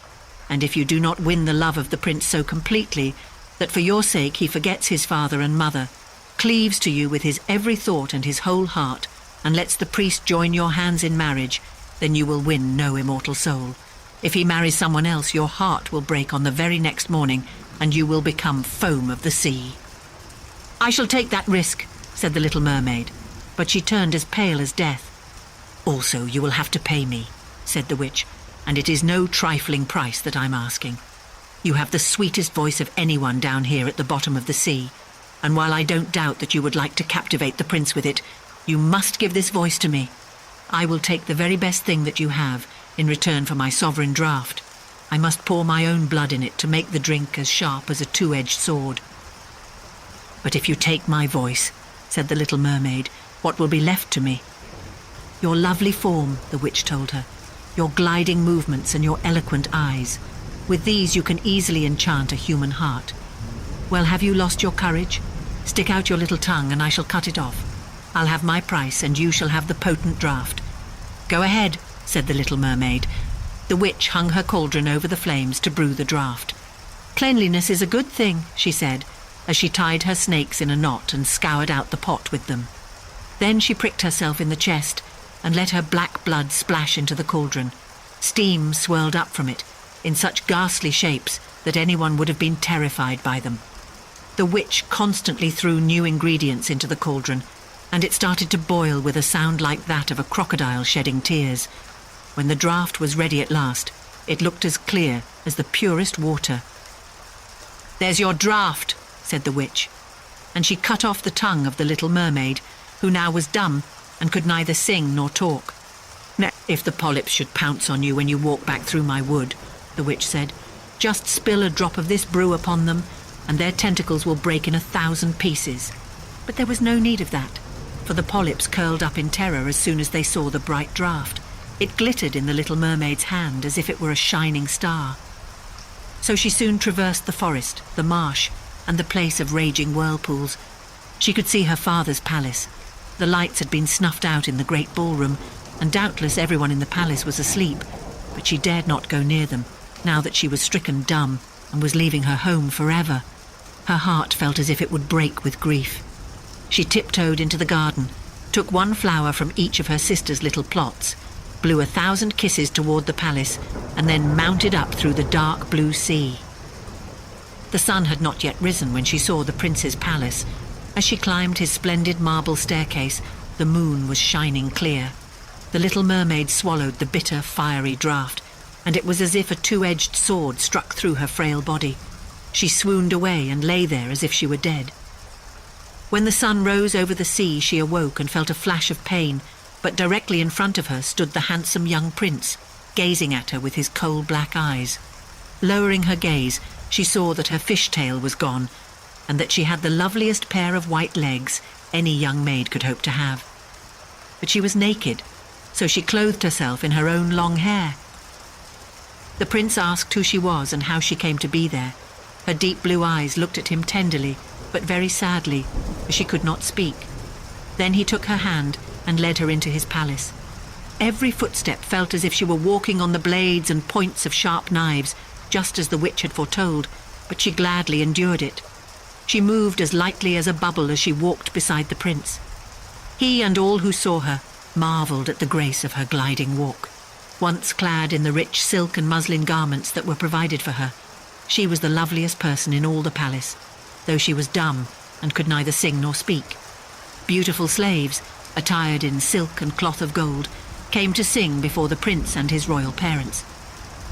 And if you do not win the love of the prince so completely that for your sake he forgets his father and mother, cleaves to you with his every thought and his whole heart, and lets the priest join your hands in marriage, then you will win no immortal soul. If he marries someone else, your heart will break on the very next morning, and you will become foam of the sea." "I shall take that risk," said the little mermaid, but she turned as pale as death. "Also, you will have to pay me," said the witch, "and it is no trifling price that I'm asking. You have the sweetest voice of anyone down here at the bottom of the sea, and while I don't doubt that you would like to captivate the prince with it, you must give this voice to me. I will take the very best thing that you have in return for my sovereign draught. I must pour my own blood in it to make the drink as sharp as a 2-edged sword." "But if you take my voice," said the little mermaid, "what will be left to me?" "Your lovely form," the witch told her, "your gliding movements and your eloquent eyes. With these you can easily enchant a human heart. Well, have you lost your courage? Stick out your little tongue and I shall cut it off. I'll have my price and you shall have the potent draught." "Go ahead," said the little mermaid. The witch hung her cauldron over the flames to brew the draught. "Cleanliness is a good thing," she said, as she tied her snakes in a knot and scoured out the pot with them. Then she pricked herself in the chest and let her black blood splash into the cauldron. Steam swirled up from it, in such ghastly shapes that anyone would have been terrified by them. The witch constantly threw new ingredients into the cauldron, and it started to boil with a sound like that of a crocodile shedding tears. When the draught was ready at last, it looked as clear as the purest water. "There's your draught," said the witch, and she cut off the tongue of the little mermaid, who now was dumb and could neither sing nor talk. "Now, if the polyps should pounce on you when you walk back through my wood," the witch said, "just spill a drop of this brew upon them, and their tentacles will break in 1,000 pieces." But there was no need of that, for the polyps curled up in terror as soon as they saw the bright draught. It glittered in the little mermaid's hand as if it were a shining star. So she soon traversed the forest, the marsh, and the place of raging whirlpools. She could see her father's palace. The lights had been snuffed out in the great ballroom, and doubtless everyone in the palace was asleep, but she dared not go near them, now that she was stricken dumb and was leaving her home forever. Her heart felt as if it would break with grief. She tiptoed into the garden, took one flower from each of her sister's little plots, blew 1,000 kisses toward the palace, and then mounted up through the dark blue sea. The sun had not yet risen when she saw the prince's palace. As she climbed his splendid marble staircase, the moon was shining clear. The little mermaid swallowed the bitter, fiery draught, and it was as if a 2-edged sword struck through her frail body. She swooned away and lay there as if she were dead. When the sun rose over the sea, she awoke and felt a flash of pain, but directly in front of her stood the handsome young prince, gazing at her with his coal-black eyes. Lowering her gaze, she saw that her fishtail was gone, and that she had the loveliest pair of white legs any young maid could hope to have. But she was naked, so she clothed herself in her own long hair. The prince asked who she was and how she came to be there. Her deep blue eyes looked at him tenderly, but very sadly, for she could not speak. Then he took her hand and led her into his palace. Every footstep felt as if she were walking on the blades and points of sharp knives, just as the witch had foretold, but she gladly endured it. She moved as lightly as a bubble as she walked beside the prince. He and all who saw her marvelled at the grace of her gliding walk. Once clad in the rich silk and muslin garments that were provided for her, she was the loveliest person in all the palace, though she was dumb and could neither sing nor speak. Beautiful slaves, attired in silk and cloth of gold, came to sing before the prince and his royal parents.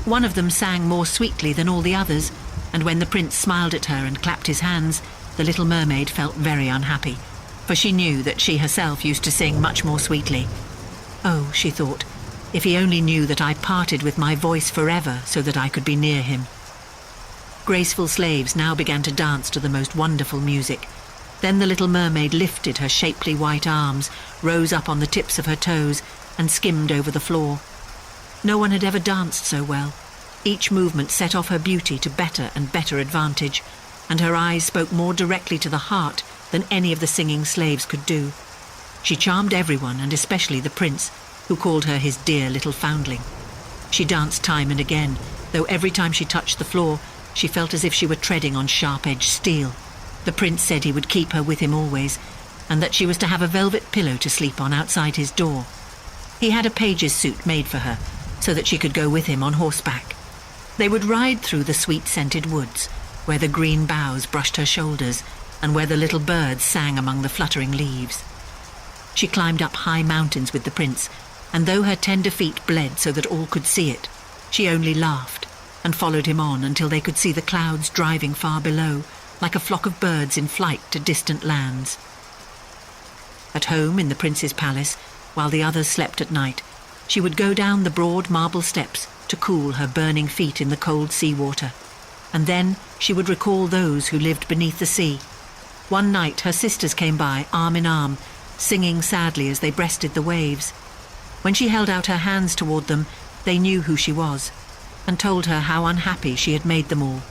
One of them sang more sweetly than all the others, and when the prince smiled at her and clapped his hands, the little mermaid felt very unhappy, for she knew that she herself used to sing much more sweetly. Oh, she thought, if he only knew that I parted with my voice forever so that I could be near him. Graceful slaves now began to dance to the most wonderful music. Then the little mermaid lifted her shapely white arms, rose up on the tips of her toes, and skimmed over the floor. No one had ever danced so well. Each movement set off her beauty to better and better advantage, and her eyes spoke more directly to the heart than any of the singing slaves could do. She charmed everyone, and especially the prince, who called her his dear little foundling. She danced time and again, though every time she touched the floor, she felt as if she were treading on sharp-edged steel. The prince said he would keep her with him always, and that she was to have a velvet pillow to sleep on outside his door. He had a page's suit made for her, so that she could go with him on horseback. They would ride through the sweet-scented woods, where the green boughs brushed her shoulders, and where the little birds sang among the fluttering leaves. She climbed up high mountains with the prince, and though her tender feet bled so that all could see it, she only laughed, and followed him on until they could see the clouds driving far below, like a flock of birds in flight to distant lands. At home in the prince's palace, while the others slept at night, she would go down the broad marble steps to cool her burning feet in the cold sea water, and then she would recall those who lived beneath the sea. One night her sisters came by, arm in arm, singing sadly as they breasted the waves. When she held out her hands toward them, they knew who she was, and told her how unhappy she had made them all.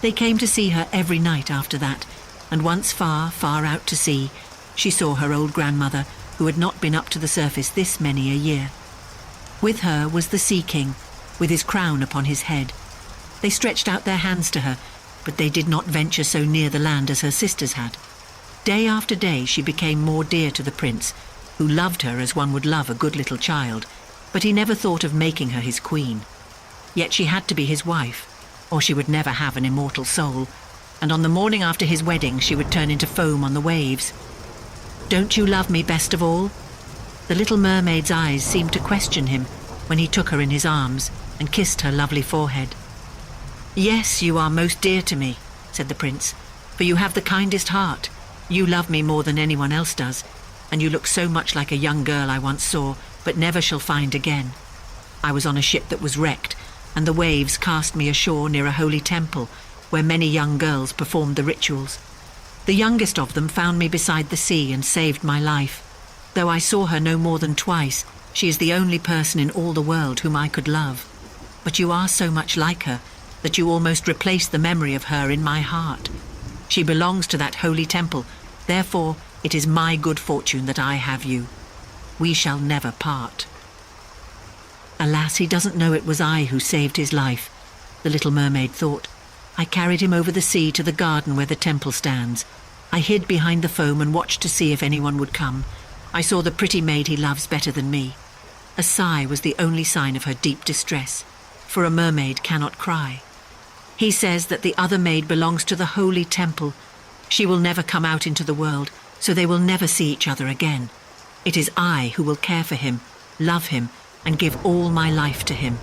They came to see her every night after that, and once far, far out to sea, she saw her old grandmother, who had not been up to the surface this many a year. With her was the Sea King, with his crown upon his head. They stretched out their hands to her, but they did not venture so near the land as her sisters had. Day after day she became more dear to the prince, who loved her as one would love a good little child, but he never thought of making her his queen. Yet she had to be his wife, or she would never have an immortal soul, and on the morning after his wedding she would turn into foam on the waves. "Don't you love me best of all?" The little mermaid's eyes seemed to question him when he took her in his arms and kissed her lovely forehead. "Yes, you are most dear to me," said the prince, "for you have the kindest heart. You love me more than anyone else does, and you look so much like a young girl I once saw, but never shall find again. I was on a ship that was wrecked, and the waves cast me ashore near a holy temple, where many young girls performed the rituals. The youngest of them found me beside the sea and saved my life. Though I saw her no more than twice, she is the only person in all the world whom I could love. But you are so much like her that you almost replace the memory of her in my heart. She belongs to that holy temple, therefore it is my good fortune that I have you. We shall never part." Alas, he doesn't know it was I who saved his life, the little mermaid thought. I carried him over the sea to the garden where the temple stands. I hid behind the foam and watched to see if anyone would come. I saw the pretty maid he loves better than me. A sigh was the only sign of her deep distress, for a mermaid cannot cry. He says that the other maid belongs to the holy temple. She will never come out into the world, so they will never see each other again. It is I who will care for him, love him, and give all my life to him.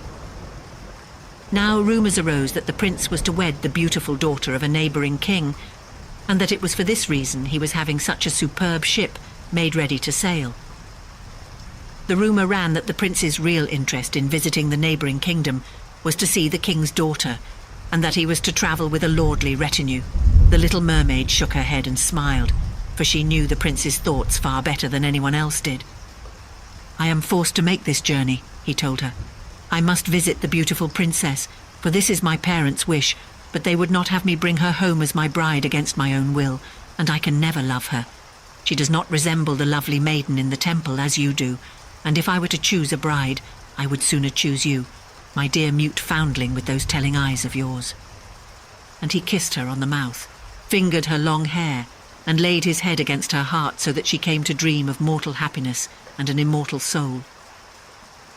Now rumours arose that the prince was to wed the beautiful daughter of a neighbouring king, and that it was for this reason he was having such a superb ship made ready to sail. The rumour ran that the prince's real interest in visiting the neighbouring kingdom was to see the king's daughter, and that he was to travel with a lordly retinue. The little mermaid shook her head and smiled, for she knew the prince's thoughts far better than anyone else did. "I am forced to make this journey," he told her. "I must visit the beautiful princess, for this is my parents' wish, but they would not have me bring her home as my bride against my own will, and I can never love her. She does not resemble the lovely maiden in the temple as you do, and if I were to choose a bride, I would sooner choose you, my dear mute foundling with those telling eyes of yours." And he kissed her on the mouth, fingered her long hair, and laid his head against her heart so that she came to dream of mortal happiness and an immortal soul.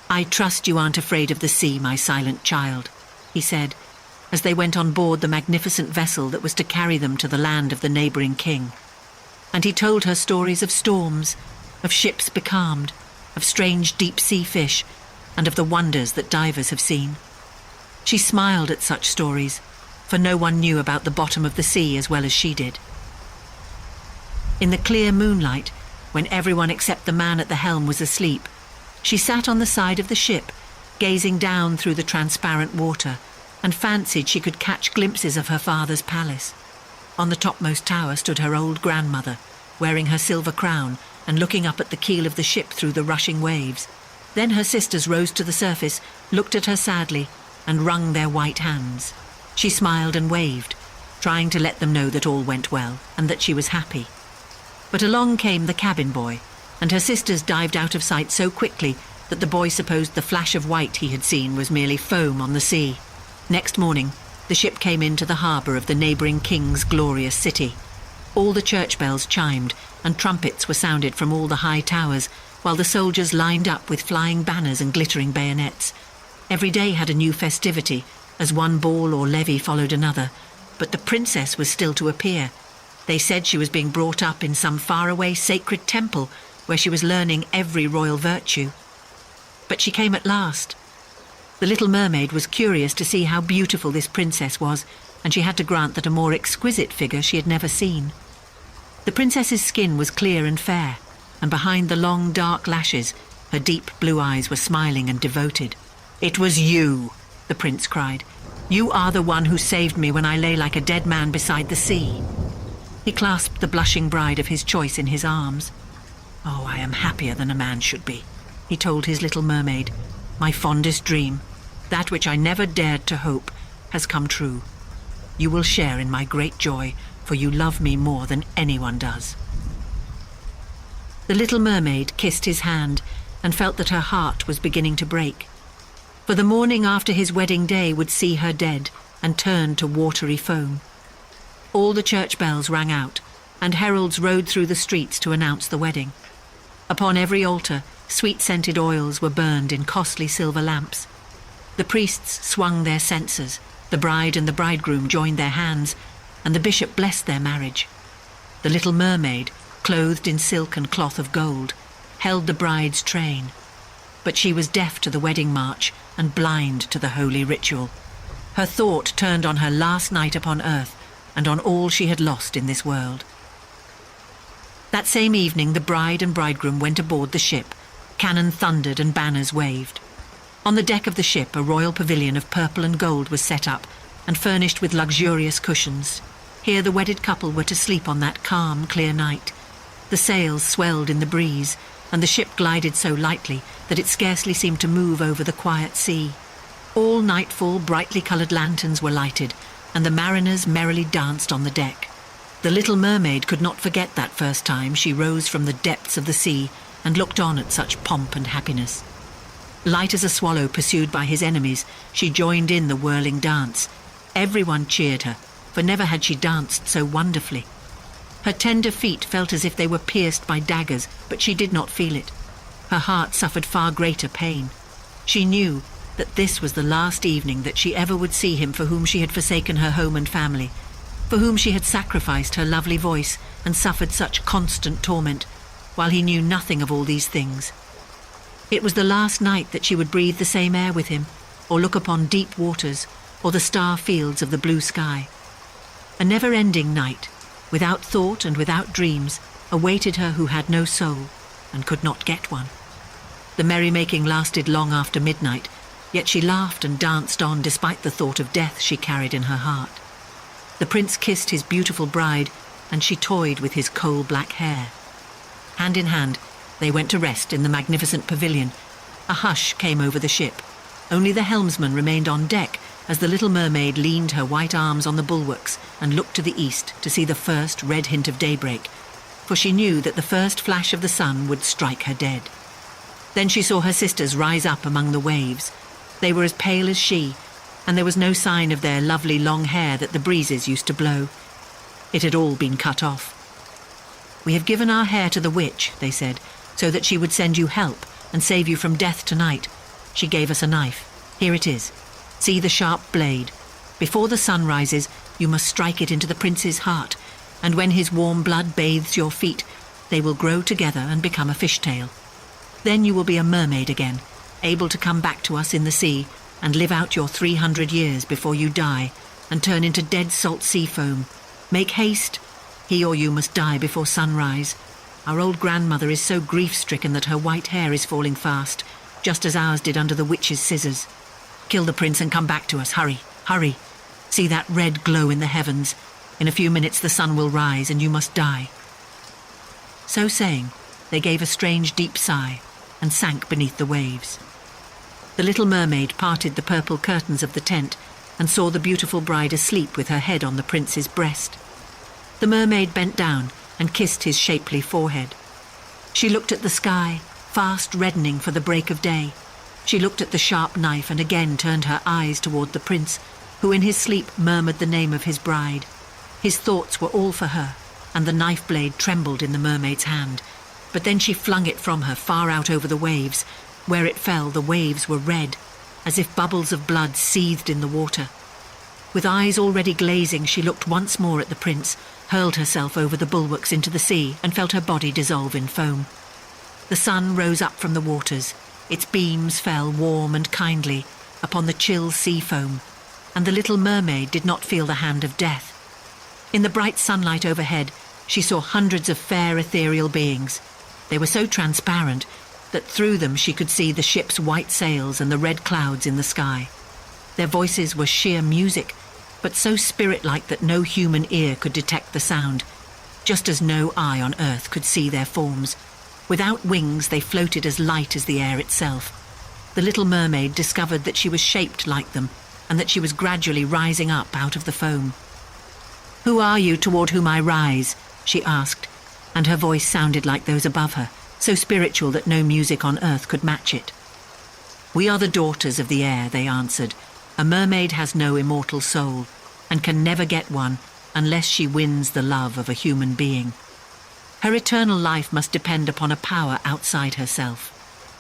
"I trust you aren't afraid of the sea, my silent child," he said, as they went on board the magnificent vessel that was to carry them to the land of the neighbouring king. And he told her stories of storms, of ships becalmed, of strange deep-sea fish, and of the wonders that divers have seen. She smiled at such stories, for no one knew about the bottom of the sea as well as she did. In the clear moonlight, when everyone except the man at the helm was asleep, she sat on the side of the ship, gazing down through the transparent water, and fancied she could catch glimpses of her father's palace. On the topmost tower stood her old grandmother, wearing her silver crown and looking up at the keel of the ship through the rushing waves. Then her sisters rose to the surface, looked at her sadly, and wrung their white hands. She smiled and waved, trying to let them know that all went well and that she was happy. But along came the cabin boy, and her sisters dived out of sight so quickly that the boy supposed the flash of white he had seen was merely foam on the sea. Next morning, the ship came into the harbour of the neighbouring king's glorious city. All the church bells chimed, and trumpets were sounded from all the high towers, while the soldiers lined up with flying banners and glittering bayonets. Every day had a new festivity, as one ball or levee followed another, but the princess was still to appear. They said she was being brought up in some faraway sacred temple, where she was learning every royal virtue. But she came at last. The little mermaid was curious to see how beautiful this princess was, and she had to grant that a more exquisite figure she had never seen. The princess's skin was clear and fair, and behind the long dark lashes, her deep blue eyes were smiling and devoted. "It was you," the prince cried. "You are the one who saved me when I lay like a dead man beside the sea." He clasped the blushing bride of his choice in his arms. "Oh, I am happier than a man should be," he told his little mermaid. "My fondest dream, that which I never dared to hope, has come true. You will share in my great joy, for you love me more than anyone does." The little mermaid kissed his hand and felt that her heart was beginning to break. For the morning after his wedding day would see her dead and turned to watery foam. All the church bells rang out, and heralds rode through the streets to announce the wedding. Upon every altar, sweet-scented oils were burned in costly silver lamps. The priests swung their censers, the bride and the bridegroom joined their hands, and the bishop blessed their marriage. The little mermaid, clothed in silk and cloth of gold, held the bride's train. But she was deaf to the wedding march and blind to the holy ritual. Her thought turned on her last night upon earth and on all she had lost in this world. That same evening the bride and bridegroom went aboard the ship. Cannon thundered and banners waved. On the deck of the ship a royal pavilion of purple and gold was set up and furnished with luxurious cushions. Here the wedded couple were to sleep on that calm, clear night. The sails swelled in the breeze, and the ship glided so lightly that it scarcely seemed to move over the quiet sea. All nightfall brightly coloured lanterns were lighted, and the mariners merrily danced on the deck. The little mermaid could not forget that first time she rose from the depths of the sea and looked on at such pomp and happiness. Light as a swallow pursued by his enemies, she joined in the whirling dance. Everyone cheered her, for never had she danced so wonderfully. Her tender feet felt as if they were pierced by daggers, but she did not feel it. Her heart suffered far greater pain. She knew that this was the last evening that she ever would see him for whom she had forsaken her home and family, for whom she had sacrificed her lovely voice and suffered such constant torment, while he knew nothing of all these things. It was the last night that she would breathe the same air with him, or look upon deep waters, or the star fields of the blue sky. A never-ending night, without thought and without dreams, awaited her who had no soul and could not get one. The merrymaking lasted long after midnight, yet she laughed and danced on despite the thought of death she carried in her heart. The prince kissed his beautiful bride, and she toyed with his coal-black hair. Hand in hand, They went to rest in the magnificent pavilion. A hush came over the ship. Only the helmsman remained on deck as the little mermaid leaned her white arms on the bulwarks and looked to the east to see the first red hint of daybreak, for she knew that the first flash of the sun would strike her dead. Then she saw her sisters rise up among the waves. They were as pale as she, and there was no sign of their lovely long hair that the breezes used to blow. It had all been cut off. "We have given our hair to the witch," they said, "so that she would send you help and save you from death tonight. She gave us a knife. Here it is. See the sharp blade. Before the sun rises, you must strike it into the prince's heart, and when his warm blood bathes your feet, they will grow together and become a fishtail. Then you will be a mermaid again, able to come back to us in the sea and live out your 300 years before you die and turn into dead salt sea foam. Make haste. He or you must die before sunrise. Our old grandmother is so grief-stricken that her white hair is falling fast, just as ours did under the witch's scissors. Kill the prince and come back to us. Hurry, hurry. See that red glow in the heavens. In a few minutes the sun will rise and you must die." So saying, they gave a strange deep sigh and sank beneath the waves. The little mermaid parted the purple curtains of the tent and saw the beautiful bride asleep with her head on the prince's breast. The mermaid bent down and kissed his shapely forehead. She looked at the sky, fast reddening for the break of day. She looked at the sharp knife and again turned her eyes toward the prince, who in his sleep murmured the name of his bride. His thoughts were all for her, and the knife blade trembled in the mermaid's hand. But then she flung it from her far out over the waves. Where it fell, the waves were red, as if bubbles of blood seethed in the water. With eyes already glazing, she looked once more at the prince, hurled herself over the bulwarks into the sea, and felt her body dissolve in foam. The sun rose up from the waters. Its beams fell warm and kindly upon the chill sea foam, and the little mermaid did not feel the hand of death. In the bright sunlight overhead, she saw hundreds of fair ethereal beings. They were so transparent that through them she could see the ship's white sails and the red clouds in the sky. Their voices were sheer music, but so spirit-like that no human ear could detect the sound, just as no eye on earth could see their forms. Without wings, they floated as light as the air itself. The little mermaid discovered that she was shaped like them, and that she was gradually rising up out of the foam. "Who are you toward whom I rise?" she asked, and her voice sounded like those above her, so spiritual that no music on earth could match it. "We are the daughters of the air," they answered. "A mermaid has no immortal soul, and can never get one unless she wins the love of a human being. Her eternal life must depend upon a power outside herself.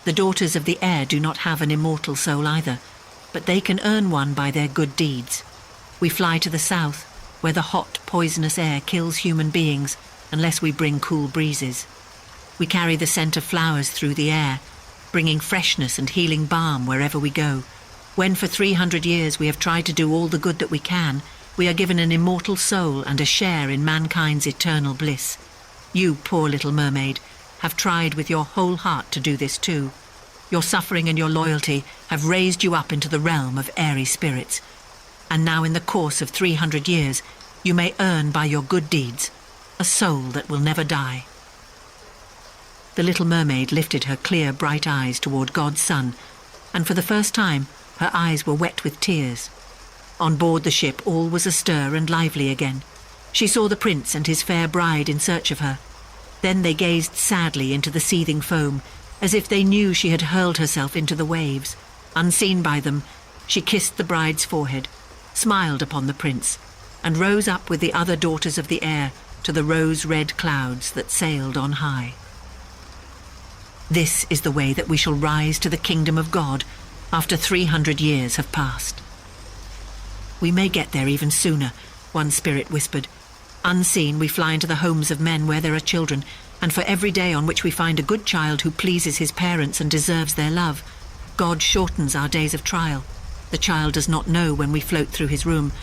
The daughters of the air do not have an immortal soul either, but they can earn one by their good deeds. We fly to the south, where the hot, poisonous air kills human beings unless we bring cool breezes. We carry the scent of flowers through the air, bringing freshness and healing balm wherever we go. When for 300 years we have tried to do all the good that we can, we are given an immortal soul and a share in mankind's eternal bliss. You, poor little mermaid, have tried with your whole heart to do this too. Your suffering and your loyalty have raised you up into the realm of airy spirits. And now in the course of 300 years, you may earn by your good deeds a soul that will never die." The little mermaid lifted her clear, bright eyes toward God's sun, and for the first time her eyes were wet with tears. On board the ship all was astir and lively again. She saw the prince and his fair bride in search of her. Then they gazed sadly into the seething foam, as if they knew she had hurled herself into the waves. Unseen by them, she kissed the bride's forehead, smiled upon the prince, and rose up with the other daughters of the air to the rose-red clouds that sailed on high. "This is the way that we shall rise to the kingdom of God after 300 years have passed." "We may get there even sooner," one spirit whispered. "Unseen, we fly into the homes of men where there are children, and for every day on which we find a good child who pleases his parents and deserves their love, God shortens our days of trial. The child does not know when we float through his room,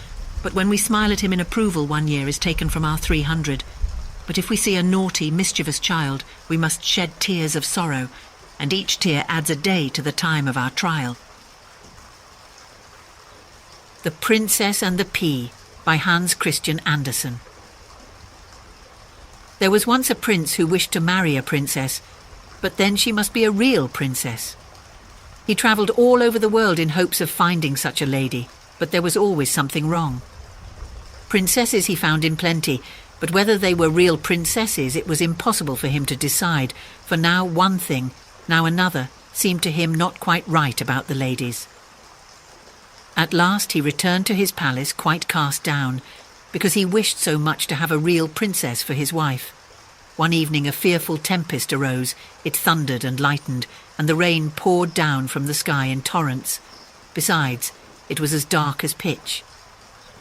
but when we smile at him in approval, 1 year is taken from our 300. But if we see a naughty, mischievous child, we must shed tears of sorrow, and each tear adds a day to the time of our trial." The Princess and the Pea by Hans Christian Andersen. There was once a prince who wished to marry a princess, But then she must be a real princess. He travelled all over the world in hopes of finding such a lady, but there was always something wrong. Princesses he found in plenty, but whether they were real princesses it was impossible for him to decide, for now one thing, now another, seemed to him not quite right about the ladies. At last he returned to his palace quite cast down, because he wished so much to have a real princess for his wife. One evening a fearful tempest arose, it thundered and lightened, and the rain poured down from the sky in torrents. Besides, it was as dark as pitch.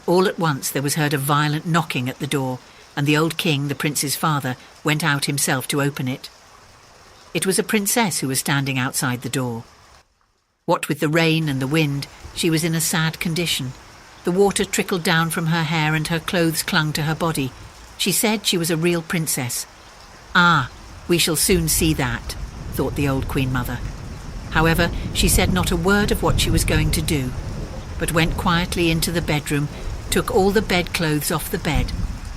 All at once there was heard a violent knocking at the door, and the old king, the prince's father, went out himself to open it. It was a princess who was standing outside the door. What with the rain and the wind, she was in a sad condition. The water trickled down from her hair and her clothes clung to her body. She said she was a real princess. "Ah, we shall soon see that," thought the old Queen Mother. However, she said not a word of what she was going to do, but went quietly into the bedroom, took all the bedclothes off the bed,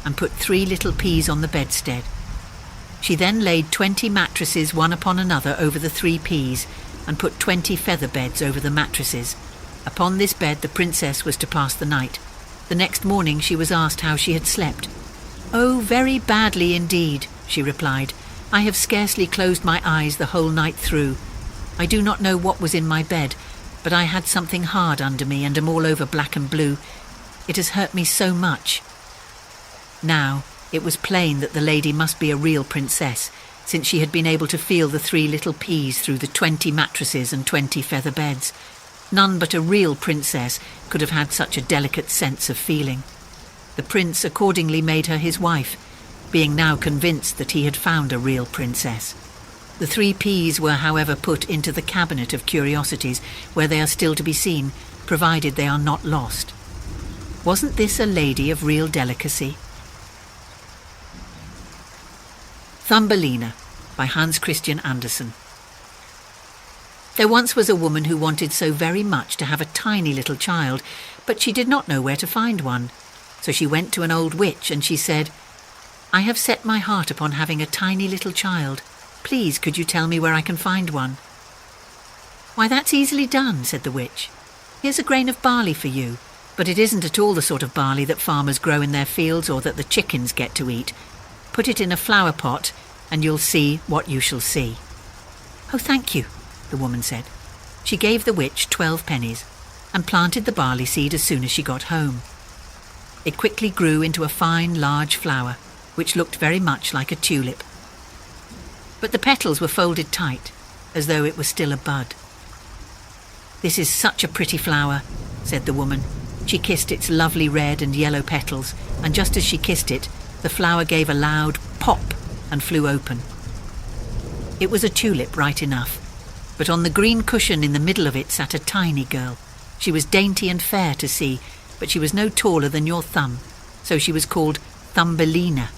and put 3 little peas on the bedstead. She then laid 20 mattresses one upon another over the 3 peas, and put 20 feather beds over the mattresses. Upon this bed the princess was to pass the night. The next morning she was asked how she had slept. "Oh, very badly indeed," she replied. "I have scarcely closed my eyes the whole night through. I do not know what was in my bed, but I had something hard under me and am all over black and blue. It has hurt me so much." Now, it was plain that the lady must be a real princess, since she had been able to feel the 3 little peas through the 20 mattresses and 20 feather beds. None but a real princess could have had such a delicate sense of feeling. The prince accordingly made her his wife, being now convinced that he had found a real princess. The 3 peas were, however, put into the cabinet of curiosities, where they are still to be seen, provided they are not lost. Wasn't this a lady of real delicacy? Thumbelina by Hans Christian Andersen. There once was a woman who wanted so very much to have a tiny little child, but she did not know where to find one. So she went to an old witch and she said, "I have set my heart upon having a tiny little child. Please, could you tell me where I can find one?" "Why, that's easily done," said the witch. "Here's a grain of barley for you, but it isn't at all the sort of barley that farmers grow in their fields or that the chickens get to eat. Put it in a flower pot and you'll see what you shall see." "Oh, thank you," the woman said. She gave the witch 12 pennies and planted the barley seed as soon as she got home. It quickly grew into a fine, large flower, which looked very much like a tulip. But the petals were folded tight, as though it was still a bud. "This is such a pretty flower," said the woman. She kissed its lovely red and yellow petals, and just as she kissed it, the flower gave a loud pop and flew open. It was a tulip right enough, but on the green cushion in the middle of it sat a tiny girl. She was dainty and fair to see, but she was no taller than your thumb, so she was called Thumbelina.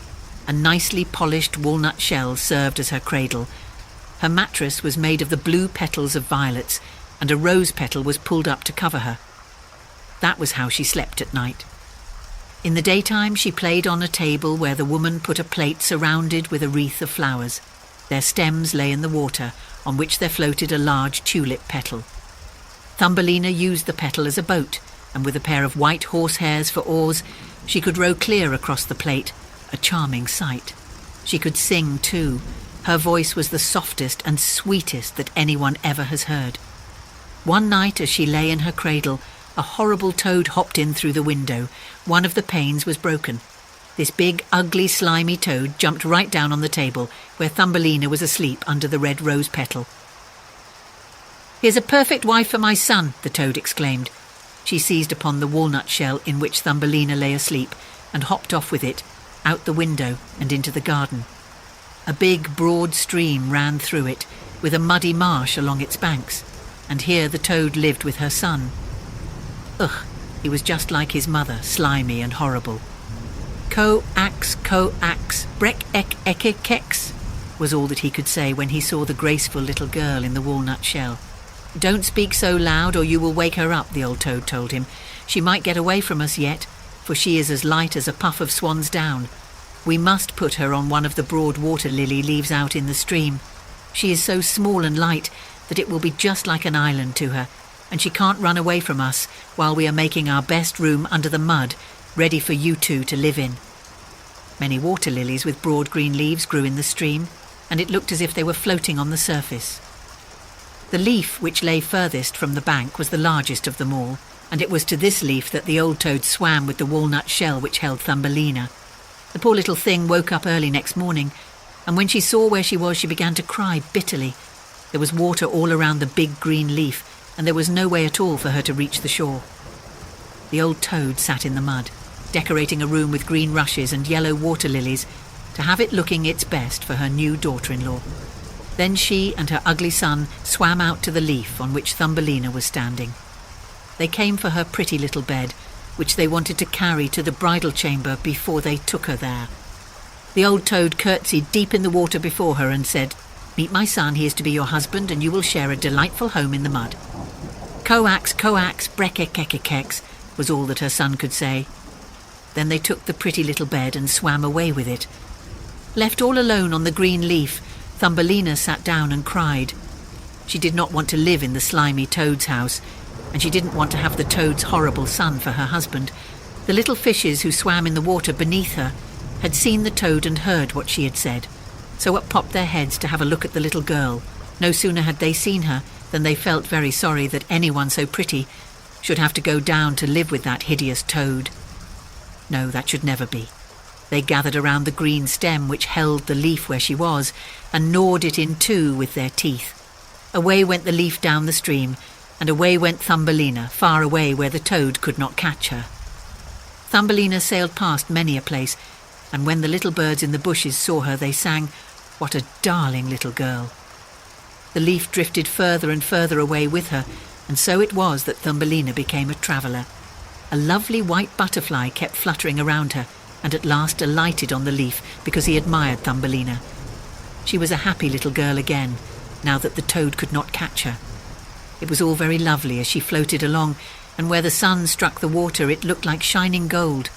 A nicely polished walnut shell served as her cradle. Her mattress was made of the blue petals of violets, and a rose petal was pulled up to cover her. That was how she slept at night. In the daytime she played on a table where the woman put a plate surrounded with a wreath of flowers. Their stems lay in the water, on which there floated a large tulip petal. Thumbelina used the petal as a boat, and with a pair of white horsehairs for oars, she could row clear across the plate, a charming sight. She could sing too. Her voice was the softest and sweetest that anyone ever has heard. One night as she lay in her cradle, a horrible toad hopped in through the window. One of the panes was broken. This big, ugly, slimy toad jumped right down on the table, where Thumbelina was asleep under the red rose petal. "Here's a perfect wife for my son," the toad exclaimed. She seized upon the walnut shell in which Thumbelina lay asleep and hopped off with it, out the window and into the garden. A big, broad stream ran through it, with a muddy marsh along its banks, and here the toad lived with her son. Ugh, he was just like his mother, slimy and horrible. "Co-ax, brek ek eke kex," was all that he could say when he saw the graceful little girl in the walnut shell. "Don't speak so loud or you will wake her up," the old toad told him. "She might get away from us yet, for she is as light as a puff of swan's down. We must put her on one of the broad water lily leaves out in the stream. She is so small and light that it will be just like an island to her, and she can't run away from us while we are making our best room under the mud, ready for you two to live in." Many water lilies with broad green leaves grew in the stream, and it looked as if they were floating on the surface. The leaf which lay furthest from the bank was the largest of them all, and it was to this leaf that the old toad swam with the walnut shell which held Thumbelina. The poor little thing woke up early next morning, and when she saw where she was, she began to cry bitterly. There was water all around the big green leaf, and there was no way at all for her to reach the shore. The old toad sat in the mud, decorating a room with green rushes and yellow water lilies to have it looking its best for her new daughter-in-law. Then she and her ugly son swam out to the leaf on which Thumbelina was standing. They came for her pretty little bed, which they wanted to carry to the bridal chamber before they took her there. The old toad curtsied deep in the water before her and said, "Meet my son, he is to be your husband, and you will share a delightful home in the mud." "Coax, coax, brekkekekekex," was all that her son could say. Then they took the pretty little bed and swam away with it. Left all alone on the green leaf, Thumbelina sat down and cried. She did not want to live in the slimy toad's house, and she didn't want to have the toad's horrible son for her husband. The little fishes who swam in the water beneath her had seen the toad and heard what she had said, so up popped their heads to have a look at the little girl. No sooner had they seen her than they felt very sorry that anyone so pretty should have to go down to live with that hideous toad. No, that should never be. They gathered around the green stem which held the leaf where she was and gnawed it in two with their teeth. Away went the leaf down the stream, and away went Thumbelina, far away where the toad could not catch her. Thumbelina sailed past many a place, and when the little birds in the bushes saw her, they sang, "What a darling little girl." The leaf drifted further and further away with her, and so it was that Thumbelina became a traveller. A lovely white butterfly kept fluttering around her, and at last alighted on the leaf because he admired Thumbelina. She was a happy little girl again, now that the toad could not catch her. It was all very lovely as she floated along, and where the sun struck the water it looked like shining gold.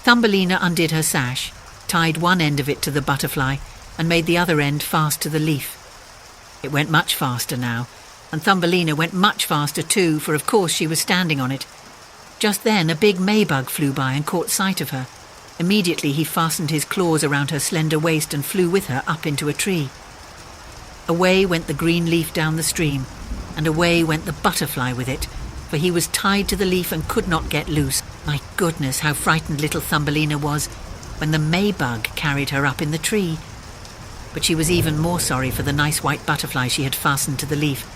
Thumbelina undid her sash, tied one end of it to the butterfly, and made the other end fast to the leaf. It went much faster now, and Thumbelina went much faster too, for of course she was standing on it. Just then a big Maybug flew by and caught sight of her. Immediately he fastened his claws around her slender waist and flew with her up into a tree. Away went the green leaf down the stream, and away went the butterfly with it, for he was tied to the leaf and could not get loose. My goodness, how frightened little Thumbelina was when the Maybug carried her up in the tree. But she was even more sorry for the nice white butterfly she had fastened to the leaf,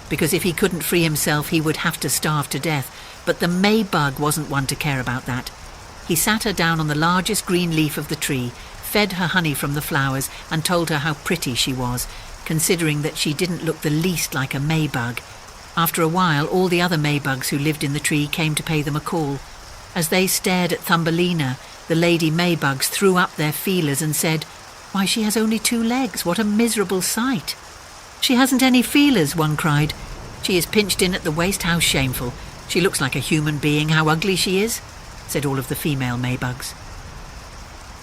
because if he couldn't free himself he would have to starve to death. But the Maybug wasn't one to care about that. He sat her down on the largest green leaf of the tree, fed her honey from the flowers, and told her how pretty she was, considering that she didn't look the least like a Maybug. After a while, all the other Maybugs who lived in the tree came to pay them a call. As they stared at Thumbelina, the lady Maybugs threw up their feelers and said, "Why, she has only 2 legs, what a miserable sight." "She hasn't any feelers," one cried. "She is pinched in at the waist, how shameful. She looks like a human being, how ugly she is," said all of the female Maybugs.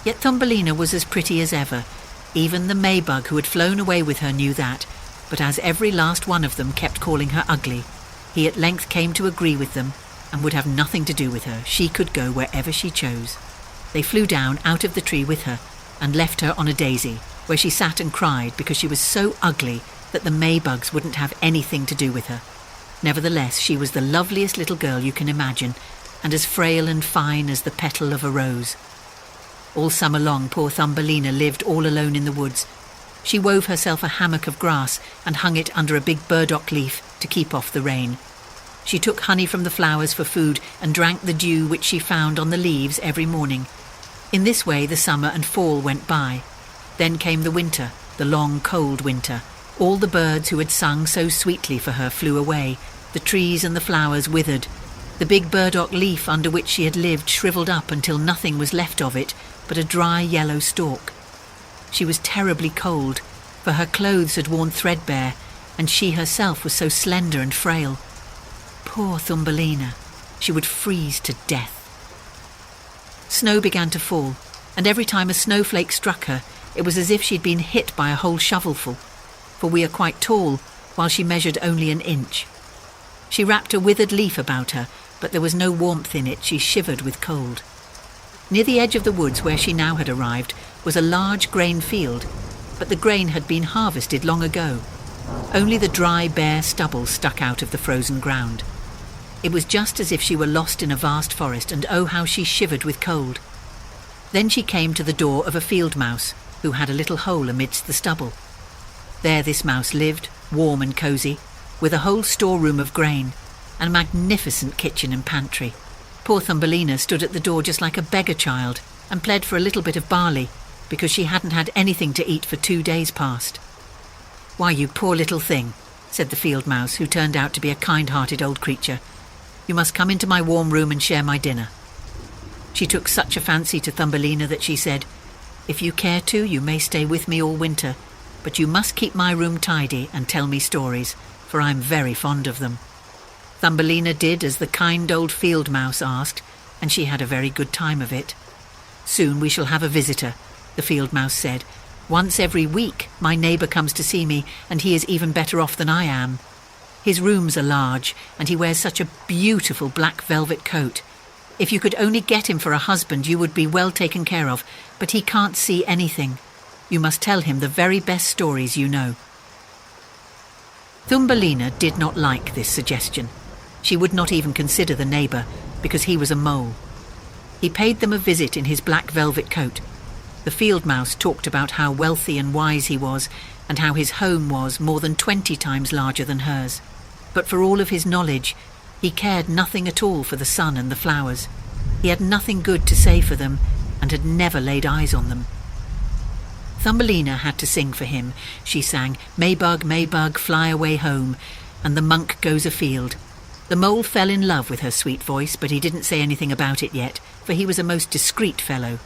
Yet Thumbelina was as pretty as ever. Even the Maybug who had flown away with her knew that, but as every last one of them kept calling her ugly, he at length came to agree with them and would have nothing to do with her. She could go wherever she chose. They flew down out of the tree with her and left her on a daisy, where she sat and cried because she was so ugly that the Maybugs wouldn't have anything to do with her. Nevertheless, she was the loveliest little girl you can imagine, and as frail and fine as the petal of a rose. All summer long, poor Thumbelina lived all alone in the woods. She wove herself a hammock of grass and hung it under a big burdock leaf to keep off the rain. She took honey from the flowers for food and drank the dew which she found on the leaves every morning. In this way the summer and fall went by. Then came the winter, the long, cold winter. All the birds who had sung so sweetly for her flew away. The trees and the flowers withered. The big burdock leaf under which she had lived shriveled up until nothing was left of it but a dry yellow stalk. She was terribly cold, for her clothes had worn threadbare, and she herself was so slender and frail. Poor Thumbelina, she would freeze to death. Snow began to fall, and every time a snowflake struck her, It was as if she'd been hit by a whole shovelful, for we are quite tall, while she measured only an inch. She wrapped a withered leaf about her, but there was no warmth in it. She shivered with cold. Near the edge of the woods where she now had arrived was a large grain field, but the grain had been harvested long ago. Only the dry, bare stubble stuck out of the frozen ground. It was just as if she were lost in a vast forest, and oh, how she shivered with cold. Then she came to the door of a field mouse, who had a little hole amidst the stubble. There this mouse lived, warm and cosy, with a whole storeroom of grain, and a magnificent kitchen and pantry. Poor Thumbelina stood at the door just like a beggar child, and pled for a little bit of barley, because she hadn't had anything to eat for 2 days past. "Why, you poor little thing," said the field mouse, who turned out to be a kind-hearted old creature. "You must come into my warm room and share my dinner." She took such a fancy to Thumbelina that she said, "If you care to, you may stay with me all winter, but you must keep my room tidy and tell me stories, for I'm very fond of them." Thumbelina did as the kind old field mouse asked, and she had a very good time of it. "Soon we shall have a visitor," the field mouse said. "Once every week my neighbour comes to see me, and he is even better off than I am. His rooms are large, and he wears such a beautiful black velvet coat. If you could only get him for a husband, you would be well taken care of, but he can't see anything. You must tell him the very best stories you know." Thumbelina did not like this suggestion. She would not even consider the neighbour, because he was a mole. He paid them a visit in his black velvet coat. The field mouse talked about how wealthy and wise he was, and how his home was more than 20 times larger than hers. But for all of his knowledge, he cared nothing at all for the sun and the flowers. He had nothing good to say for them, and had never laid eyes on them. Thumbelina had to sing for him. She sang, "Maybug, Maybug, fly away home," and the monk goes afield. The mole fell in love with her sweet voice, but he didn't say anything about it yet, for he was a most discreet fellow.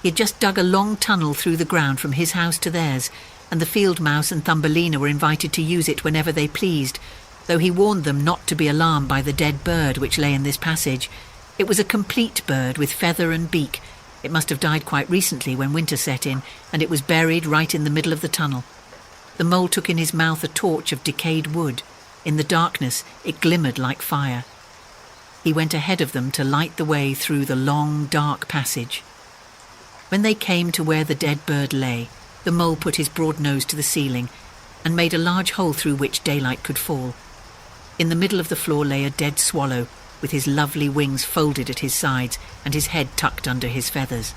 He had just dug a long tunnel through the ground from his house to theirs, and the field mouse and Thumbelina were invited to use it whenever they pleased, though he warned them not to be alarmed by the dead bird which lay in this passage. It was a complete bird with feather and beak. It must have died quite recently when winter set in, and it was buried right in the middle of the tunnel. The mole took in his mouth a torch of decayed wood. In the darkness, it glimmered like fire. He went ahead of them to light the way through the long, dark passage. When they came to where the dead bird lay, the mole put his broad nose to the ceiling and made a large hole through which daylight could fall. In the middle of the floor lay a dead swallow, with his lovely wings folded at his sides and his head tucked under his feathers.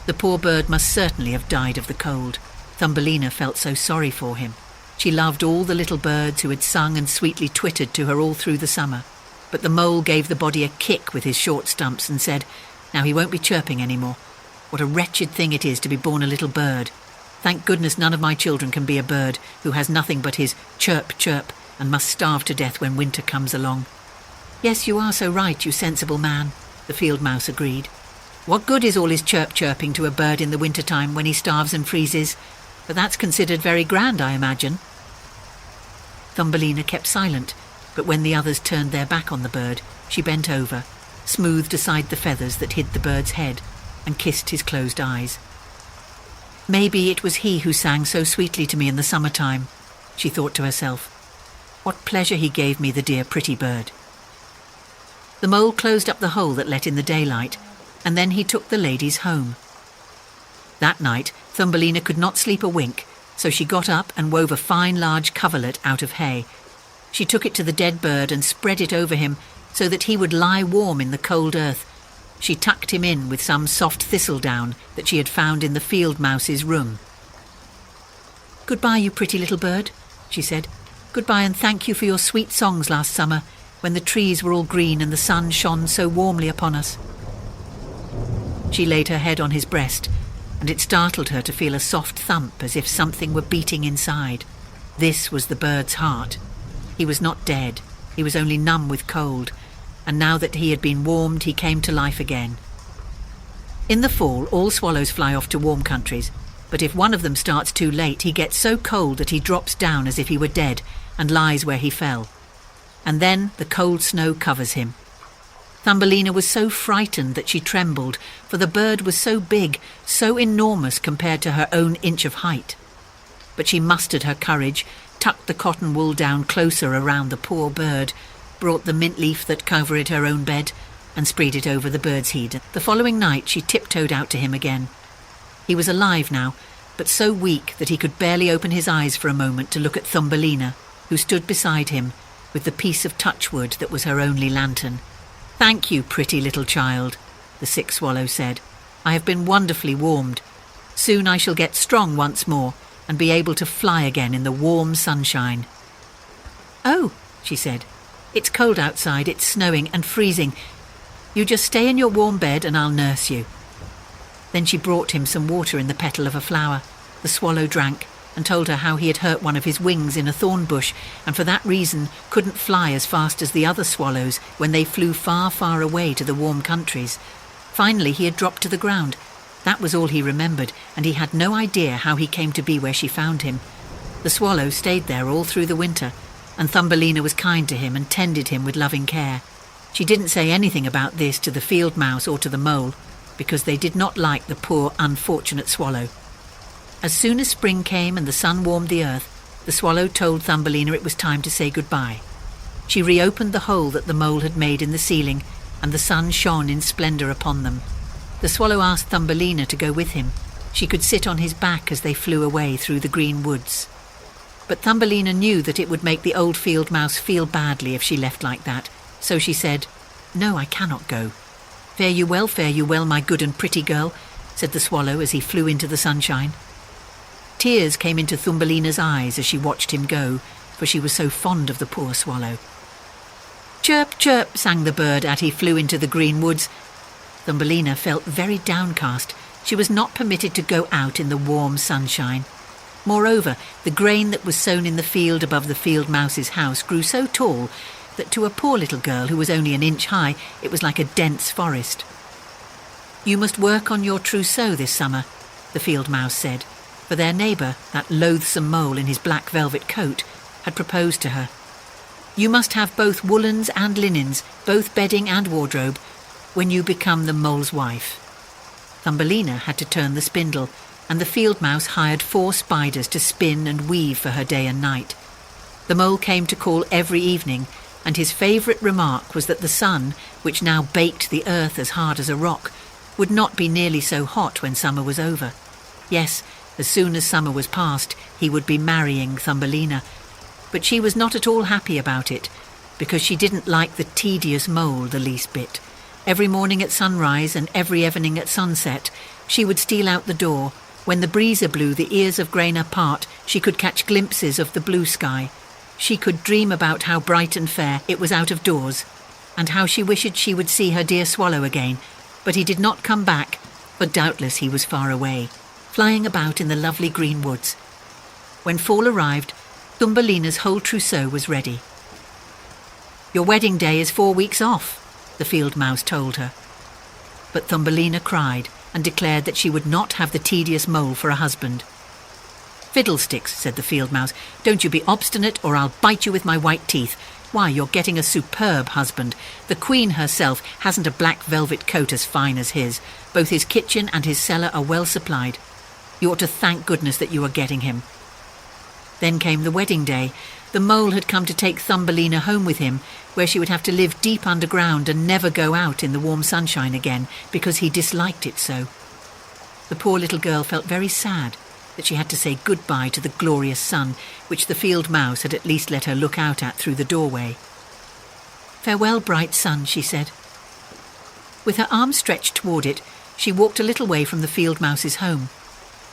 The poor bird must certainly have died of the cold. Thumbelina felt so sorry for him. She loved all the little birds who had sung and sweetly twittered to her all through the summer. But the mole gave the body a kick with his short stumps and said, "Now he won't be chirping any more. What a wretched thing it is to be born a little bird. Thank goodness none of my children can be a bird who has nothing but his chirp, chirp, and must starve to death when winter comes along." "Yes, you are so right, you sensible man," the field mouse agreed. "What good is all his chirp-chirping to a bird in the winter-time when he starves and freezes? But that's considered very grand, I imagine." Thumbelina kept silent, but when the others turned their back on the bird, she bent over, smoothed aside the feathers that hid the bird's head, and kissed his closed eyes. "Maybe it was he who sang so sweetly to me in the summer-time," she thought to herself. "What pleasure he gave me, the dear pretty bird." The mole closed up the hole that let in the daylight, and then he took the ladies home. That night, Thumbelina could not sleep a wink, so she got up and wove a fine large coverlet out of hay. She took it to the dead bird and spread it over him so that he would lie warm in the cold earth. She tucked him in with some soft thistledown that she had found in the field mouse's room. "Goodbye, you pretty little bird," she said. "Goodbye, and thank you for your sweet songs last summer, when the trees were all green and the sun shone so warmly upon us." She laid her head on his breast, and it startled her to feel a soft thump as if something were beating inside. This was the bird's heart. He was not dead, he was only numb with cold, and now that he had been warmed, he came to life again. In the fall, all swallows fly off to warm countries, but if one of them starts too late, he gets so cold that he drops down as if he were dead and lies where he fell. And then the cold snow covers him. Thumbelina was so frightened that she trembled, for the bird was so big, so enormous compared to her own inch of height. But she mustered her courage, tucked the cotton wool down closer around the poor bird, brought the mint leaf that covered her own bed, and spread it over the bird's head. The following night she tiptoed out to him again. He was alive now, but so weak that he could barely open his eyes for a moment to look at Thumbelina, who stood beside him, with the piece of touchwood that was her only lantern. "Thank you, pretty little child," the sick swallow said. "I have been wonderfully warmed. Soon I shall get strong once more and be able to fly again in the warm sunshine." "Oh," she said, "it's cold outside, it's snowing and freezing. You just stay in your warm bed and I'll nurse you." Then she brought him some water in the petal of a flower. The swallow drank and told her how he had hurt one of his wings in a thorn bush, and for that reason couldn't fly as fast as the other swallows when they flew far, far away to the warm countries. Finally he had dropped to the ground. That was all he remembered, and he had no idea how he came to be where she found him. The swallow stayed there all through the winter, and Thumbelina was kind to him and tended him with loving care. She didn't say anything about this to the field mouse or to the mole, because they did not like the poor, unfortunate swallow. As soon as spring came and the sun warmed the earth, the swallow told Thumbelina it was time to say goodbye. She reopened the hole that the mole had made in the ceiling, and the sun shone in splendour upon them. The swallow asked Thumbelina to go with him. She could sit on his back as they flew away through the green woods. But Thumbelina knew that it would make the old field mouse feel badly if she left like that, so she said, "No, I cannot go." Fare you well, my good and pretty girl," said the swallow as he flew into the sunshine. Tears came into Thumbelina's eyes as she watched him go, for she was so fond of the poor swallow. "Chirp, chirp," sang the bird as he flew into the green woods. Thumbelina felt very downcast. She was not permitted to go out in the warm sunshine. Moreover, the grain that was sown in the field above the field mouse's house grew so tall that to a poor little girl who was only an inch high, it was like a dense forest. "You must work on your trousseau this summer," the field mouse said, for their neighbour, that loathsome mole in his black velvet coat, had proposed to her. "You must have both woolens and linens, both bedding and wardrobe, when you become the mole's wife." Thumbelina had to turn the spindle, and the field mouse hired 4 spiders to spin and weave for her day and night. The mole came to call every evening, and his favourite remark was that the sun, which now baked the earth as hard as a rock, would not be nearly so hot when summer was over. Yes, as soon as summer was past, he would be marrying Thumbelina, but she was not at all happy about it, because she didn't like the tedious mole the least bit. Every morning at sunrise and every evening at sunset, she would steal out the door. When the breeze blew the ears of grain apart, she could catch glimpses of the blue sky. She could dream about how bright and fair it was out of doors, and how she wished she would see her dear swallow again, but he did not come back, for doubtless he was far away, flying about in the lovely green woods. When fall arrived, Thumbelina's whole trousseau was ready. "Your wedding day is 4 weeks off," the field mouse told her. But Thumbelina cried and declared that she would not have the tedious mole for a husband. "Fiddlesticks," said the field mouse, "don't you be obstinate or I'll bite you with my white teeth. Why, you're getting a superb husband. The Queen herself hasn't a black velvet coat as fine as his. Both his kitchen and his cellar are well supplied. You ought to thank goodness that you are getting him." Then came the wedding day. The mole had come to take Thumbelina home with him, where she would have to live deep underground and never go out in the warm sunshine again, because he disliked it so. The poor little girl felt very sad that she had to say goodbye to the glorious sun, which the field mouse had at least let her look out at through the doorway. "Farewell, bright sun," she said. With her arms stretched toward it, she walked a little way from the field mouse's home.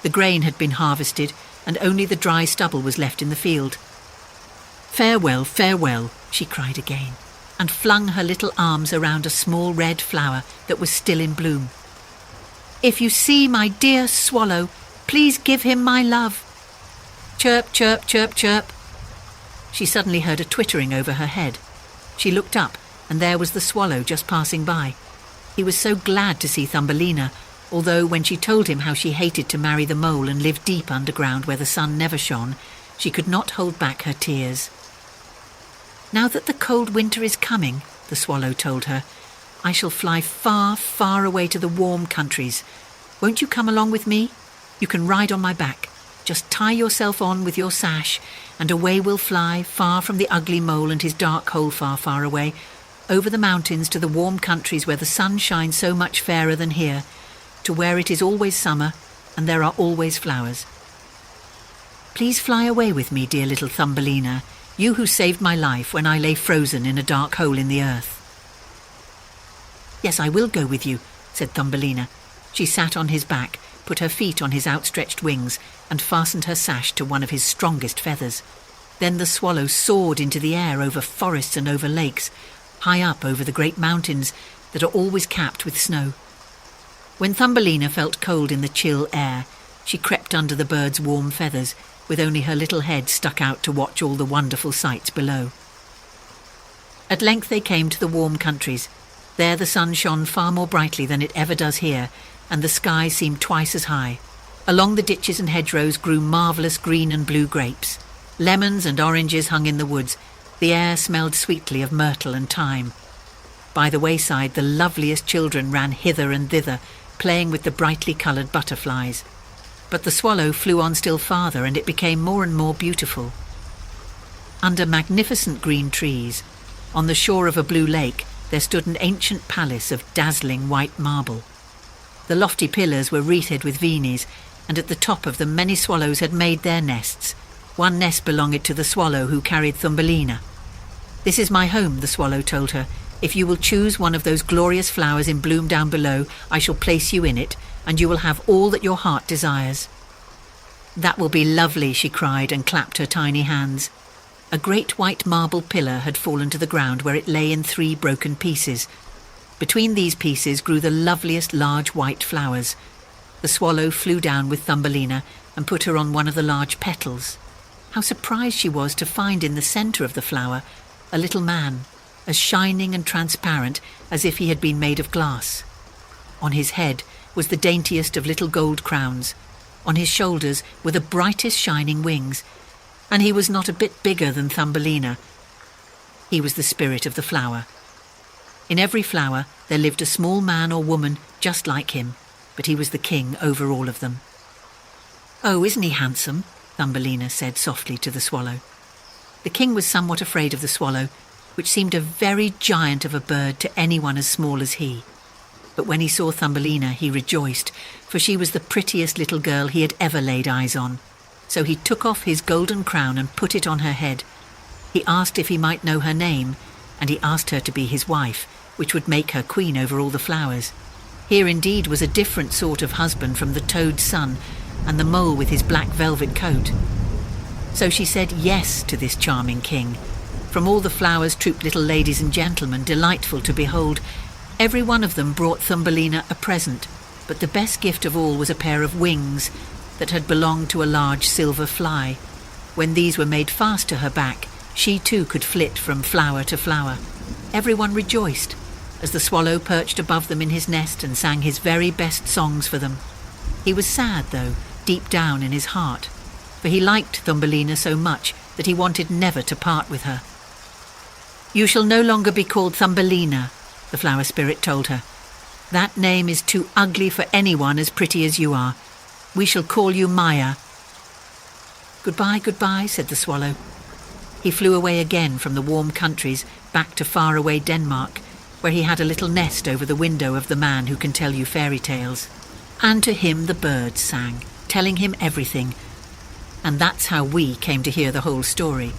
The grain had been harvested, and only the dry stubble was left in the field. "Farewell, farewell," she cried again, and flung her little arms around a small red flower that was still in bloom. "If you see my dear swallow, please give him my love." Chirp, chirp, chirp, chirp. She suddenly heard a twittering over her head. She looked up, and there was the swallow just passing by. He was so glad to see Thumbelina, although when she told him how she hated to marry the mole and live deep underground where the sun never shone, she could not hold back her tears. "Now that the cold winter is coming," the swallow told her, I shall fly far, far away to the warm countries. Won't you come along with me? You can ride on my back. Just tie yourself on with your sash, and away we'll fly, far from the ugly mole and his dark hole far, far away, over the mountains to the warm countries where the sun shines so much fairer than here, to where it is always summer and there are always flowers. Please fly away with me, dear little Thumbelina, you who saved my life when I lay frozen in a dark hole in the earth. Yes, I will go with you, said Thumbelina. She sat on his back, put her feet on his outstretched wings, and fastened her sash to one of his strongest feathers. Then the swallow soared into the air over forests and over lakes, high up over the great mountains that are always capped with snow. When Thumbelina felt cold in the chill air, she crept under the bird's warm feathers, with only her little head stuck out to watch all the wonderful sights below. At length they came to the warm countries. There the sun shone far more brightly than it ever does here, and the sky seemed twice as high. Along the ditches and hedgerows grew marvellous green and blue grapes. Lemons and oranges hung in the woods. The air smelled sweetly of myrtle and thyme. By the wayside the loveliest children ran hither and thither, playing with the brightly coloured butterflies. But the swallow flew on still farther, and it became more and more beautiful. Under magnificent green trees, on the shore of a blue lake, there stood an ancient palace of dazzling white marble. The lofty pillars were wreathed with veneers, and at the top of them many swallows had made their nests. One nest belonged to the swallow who carried Thumbelina. "This is my home," the swallow told her. "If you will choose one of those glorious flowers in bloom down below, I shall place you in it, and you will have all that your heart desires." "That will be lovely," she cried, and clapped her tiny hands. A great white marble pillar had fallen to the ground, where it lay in 3 broken pieces. Between these pieces grew the loveliest large white flowers. The swallow flew down with Thumbelina and put her on one of the large petals. How surprised she was to find in the centre of the flower a little man, as shining and transparent as if he had been made of glass. On his head was the daintiest of little gold crowns. On his shoulders were the brightest shining wings, and he was not a bit bigger than Thumbelina. He was the spirit of the flower. In every flower there lived a small man or woman just like him, but he was the king over all of them. "Oh, isn't he handsome?" Thumbelina said softly to the swallow. The king was somewhat afraid of the swallow, which seemed a very giant of a bird to anyone as small as he. But when he saw Thumbelina, he rejoiced, for she was the prettiest little girl he had ever laid eyes on. So he took off his golden crown and put it on her head. He asked if he might know her name, and he asked her to be his wife, which would make her queen over all the flowers. Here indeed was a different sort of husband from the toad's son and the mole with his black velvet coat. So she said yes to this charming king. From all the flowers trooped little ladies and gentlemen, delightful to behold. Every one of them brought Thumbelina a present, but the best gift of all was a pair of wings that had belonged to a large silver fly. When these were made fast to her back, she too could flit from flower to flower. Everyone rejoiced, as the swallow perched above them in his nest and sang his very best songs for them. He was sad, though, deep down in his heart, for he liked Thumbelina so much that he wanted never to part with her. "You shall no longer be called Thumbelina," the flower spirit told her. "That name is too ugly for anyone as pretty as you are. We shall call you Maya." "Goodbye, goodbye," said the swallow. He flew away again from the warm countries back to far-away Denmark, where he had a little nest over the window of the man who can tell you fairy tales. And to him the birds sang, telling him everything. And that's how we came to hear the whole story.